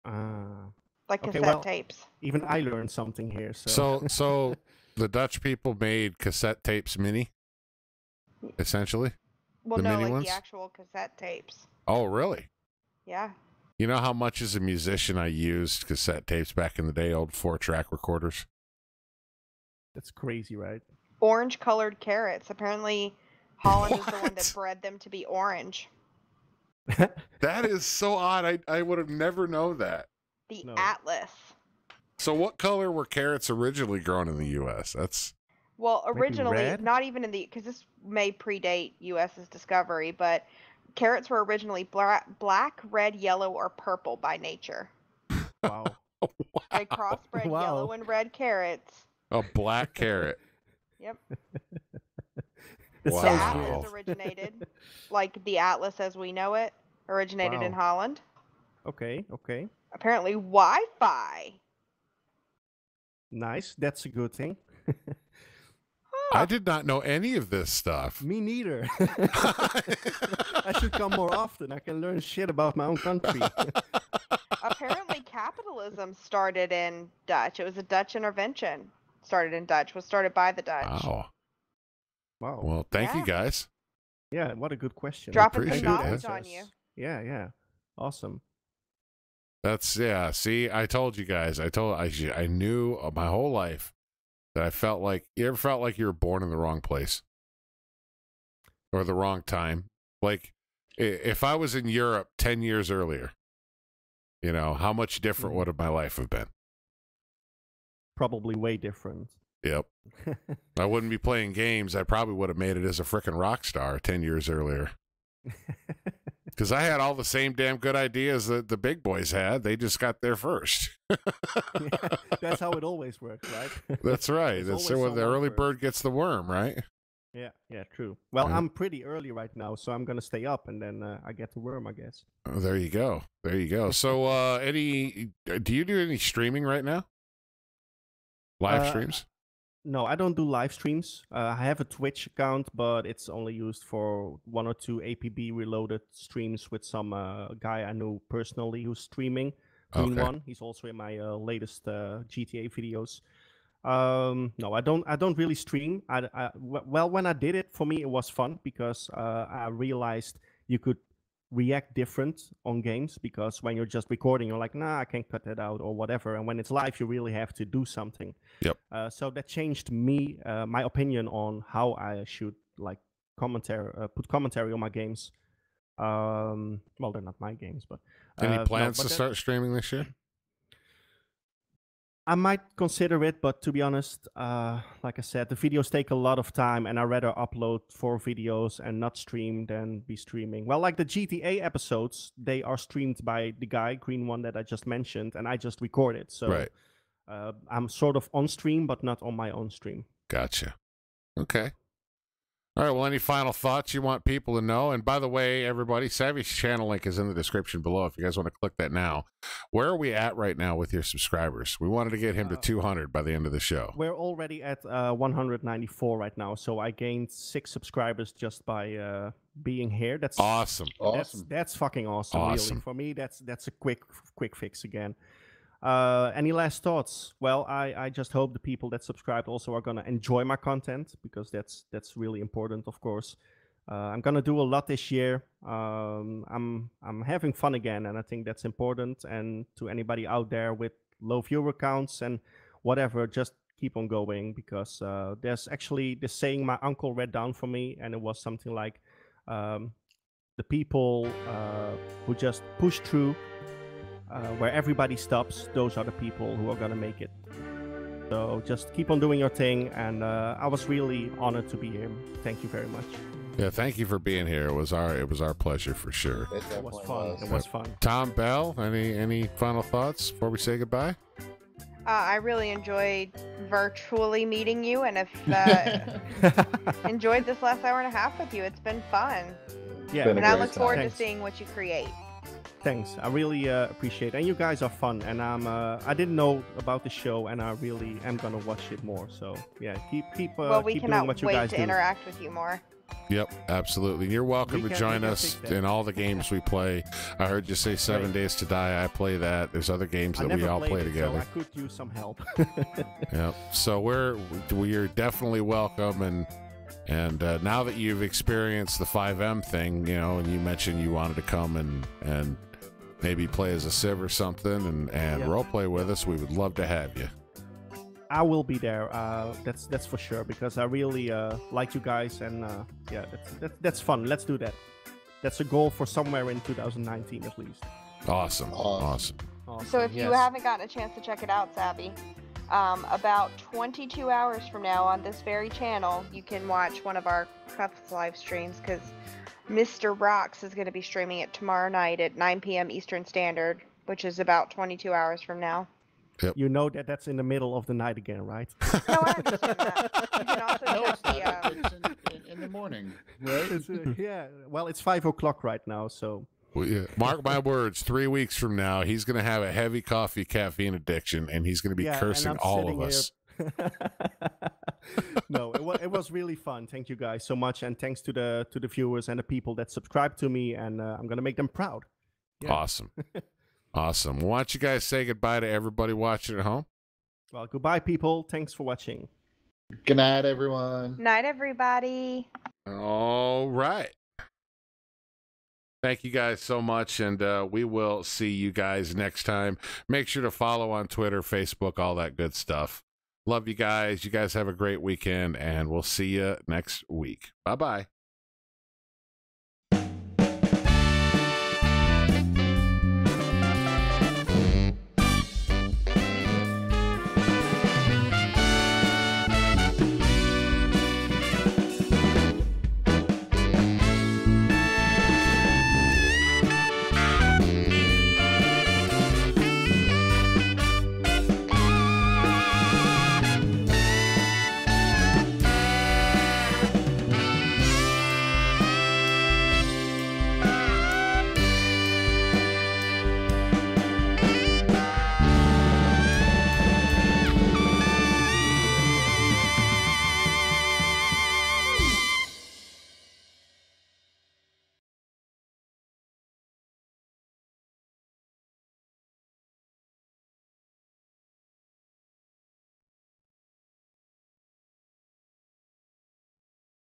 Speaker 4: like
Speaker 2: okay,
Speaker 4: cassette
Speaker 2: well,
Speaker 4: tapes.
Speaker 2: Even I learned something here. So
Speaker 1: So the Dutch people made cassette tapes mini, essentially.
Speaker 4: Well,
Speaker 1: the
Speaker 4: no,
Speaker 1: mini
Speaker 4: like
Speaker 1: ones?
Speaker 4: the actual cassette tapes.
Speaker 1: Oh, really?
Speaker 4: Yeah.
Speaker 1: You know how much as a musician I used cassette tapes back in the day, old 4-track recorders?
Speaker 2: That's crazy, right?
Speaker 4: Orange-colored carrots. Apparently, Holland is the one that bred them to be orange.
Speaker 1: That is so odd. I would have never known that.
Speaker 4: The Atlas.
Speaker 1: So what color were carrots originally grown in the U.S.? That's
Speaker 4: Well, originally,
Speaker 2: red?
Speaker 4: not even in the, because this may predate U.S.'s discovery, but carrots were originally black, red, yellow, or purple by nature.
Speaker 2: Wow.
Speaker 4: They crossbred yellow and red carrots.
Speaker 1: a black carrot.
Speaker 4: Yep.
Speaker 2: That
Speaker 4: The
Speaker 2: sounds
Speaker 4: Atlas originated, like the Atlas as we know it, originated in
Speaker 2: Wow.
Speaker 4: Holland.
Speaker 2: Okay.
Speaker 4: Apparently, Wi-Fi.
Speaker 2: Nice. That's a good thing.
Speaker 1: I did not know any of this stuff.
Speaker 2: Me neither. I should come more often. I can learn shit about my own country.
Speaker 4: Apparently, capitalism started in Dutch. It was a Dutch intervention. Started in Dutch. Was started by the Dutch.
Speaker 1: Wow.
Speaker 2: Wow.
Speaker 1: Well, thank you
Speaker 4: Yeah.
Speaker 1: guys.
Speaker 2: Yeah, what a good question.
Speaker 4: Dropping some
Speaker 1: appreciate
Speaker 4: knowledge
Speaker 1: that.
Speaker 4: on you.
Speaker 2: Yeah. Awesome.
Speaker 1: That's yeah. See, I told you guys. I knew my whole life that I felt like you ever felt like you were born in the wrong place or the wrong time. Like if I was in Europe 10 years earlier, you know, how much different would my life have been?
Speaker 2: Probably way different.
Speaker 1: Yep. I wouldn't be playing games. I probably would have made it as a frickin' rock star 10 years earlier. Because I had all the same damn good ideas that the big boys had. They just got there first.
Speaker 2: That's how it always works, right?
Speaker 1: That's right.
Speaker 2: There's
Speaker 1: That's
Speaker 2: always
Speaker 1: when the
Speaker 2: someone
Speaker 1: early
Speaker 2: first.
Speaker 1: bird gets the worm, right?
Speaker 2: Yeah, true. Well,
Speaker 1: Yeah.
Speaker 2: I'm pretty early right now, so I'm going to stay up, and then I get the worm, I guess.
Speaker 1: Oh, there you go. There you go. So, do you do any streaming right now? Live streams?
Speaker 2: No, I don't do live streams. I have a Twitch account, but it's only used for 1 or 2 APB reloaded streams with some guy I know personally who's streaming. Green
Speaker 1: Okay.
Speaker 2: One. He's also in my latest GTA videos. No, I don't really stream. Well, when I did it, for me it was fun because I realized you could react different on games, because when you're just recording, you're like, nah, I can't cut that out or whatever. And when it's live, you really have to do something.
Speaker 1: Yep.
Speaker 2: So that changed me, my opinion on how I should like put commentary on my games. Well, they're not my games, but
Speaker 1: any plans to start streaming this year?
Speaker 2: I might consider it, but to be honest, like I said, the videos take a lot of time, and I'd rather upload 4 videos and not stream than be streaming. Well, like the GTA episodes, they are streamed by the guy, green one that I just mentioned, and I just record it. So
Speaker 1: right.
Speaker 2: I'm sort of on stream, but not on my own stream.
Speaker 1: Gotcha. Okay. All right, well, any final thoughts you want people to know? And by the way, everybody, Savvy's channel link is in the description below if you guys want to click that now. Where are we at right now with your subscribers? We wanted to get him to 200 by the end of the show.
Speaker 2: We're already at 194 right now, so I gained 6 subscribers just by being here. That's
Speaker 1: awesome.
Speaker 2: That's fucking awesome. Really. For me, that's a quick fix again. Any last thoughts? Well, I just hope the people that subscribed also are gonna enjoy my content, because that's really important, of course. I'm gonna do a lot this year. I'm having fun again, and I think that's important. And to anybody out there with low viewer counts and whatever, just keep on going, because there's actually this saying my uncle read down for me, and it was something like, the people who just push through. Where everybody stops, those are the people who are gonna make it. So just keep on doing your thing, and I was really honored to be here. Thank you very much.
Speaker 1: Yeah, thank you for being here. It was our pleasure for sure.
Speaker 2: It was fun. It was fun.
Speaker 1: Tom Bell, any final thoughts before we say goodbye?
Speaker 4: I really enjoyed virtually meeting you, and have enjoyed this last hour and a half with you. It's been fun.
Speaker 2: Yeah,
Speaker 4: and I look forward to seeing what you create.
Speaker 2: Thanks. I really appreciate it. And you guys are fun. And I didn't know about the show, and I really am going to watch it more. So, yeah, keep doing what you guys do.
Speaker 4: Well, we cannot wait to interact with you more.
Speaker 1: Yep, absolutely. You're welcome to join us in all the games we play. I heard you say 7 Days to Die. I play that. There's other games that we all play together.
Speaker 2: So I could use some help.
Speaker 1: Yep. So we're definitely welcome. And now that you've experienced the 5M thing, and you mentioned you wanted to come and maybe play as a Civ or something and role play with us, we would love to have you.
Speaker 2: I will be there. That's for sure, because I really like you guys, and that's fun. Let's do that. That's a goal for somewhere in 2019 at least.
Speaker 1: Awesome.
Speaker 4: So if you haven't gotten a chance to check it out, Savvy, about 22 hours from now on this very channel, you can watch one of our Cups live streams, because Mr. Rocks is going to be streaming it tomorrow night at 9 p.m. Eastern Standard, which is about 22 hours from now.
Speaker 1: Yep.
Speaker 2: You know that's in the middle of the night again, right?
Speaker 4: No, I understand that. You can also check
Speaker 3: it's in the morning, right?
Speaker 2: Yeah, well, it's 5 o'clock right now, so...
Speaker 1: Well, yeah. Mark my words, 3 weeks from now, he's going to have a heavy caffeine addiction, and he's going to be cursing all of us.
Speaker 2: No, it was really fun. Thank you guys so much, and thanks to the viewers and the people that subscribe to me, and I'm gonna make them proud. Yeah.
Speaker 1: Awesome. Awesome. Why don't you guys say goodbye to everybody watching at home?
Speaker 2: Well, goodbye, people. Thanks for watching.
Speaker 3: Good night, everyone.
Speaker 4: Night, everybody.
Speaker 1: All right. Thank you guys so much, and we will see you guys next time. Make sure to follow on Twitter, Facebook, all that good stuff. Love you guys. You guys have a great weekend, and we'll see you next week. Bye-bye.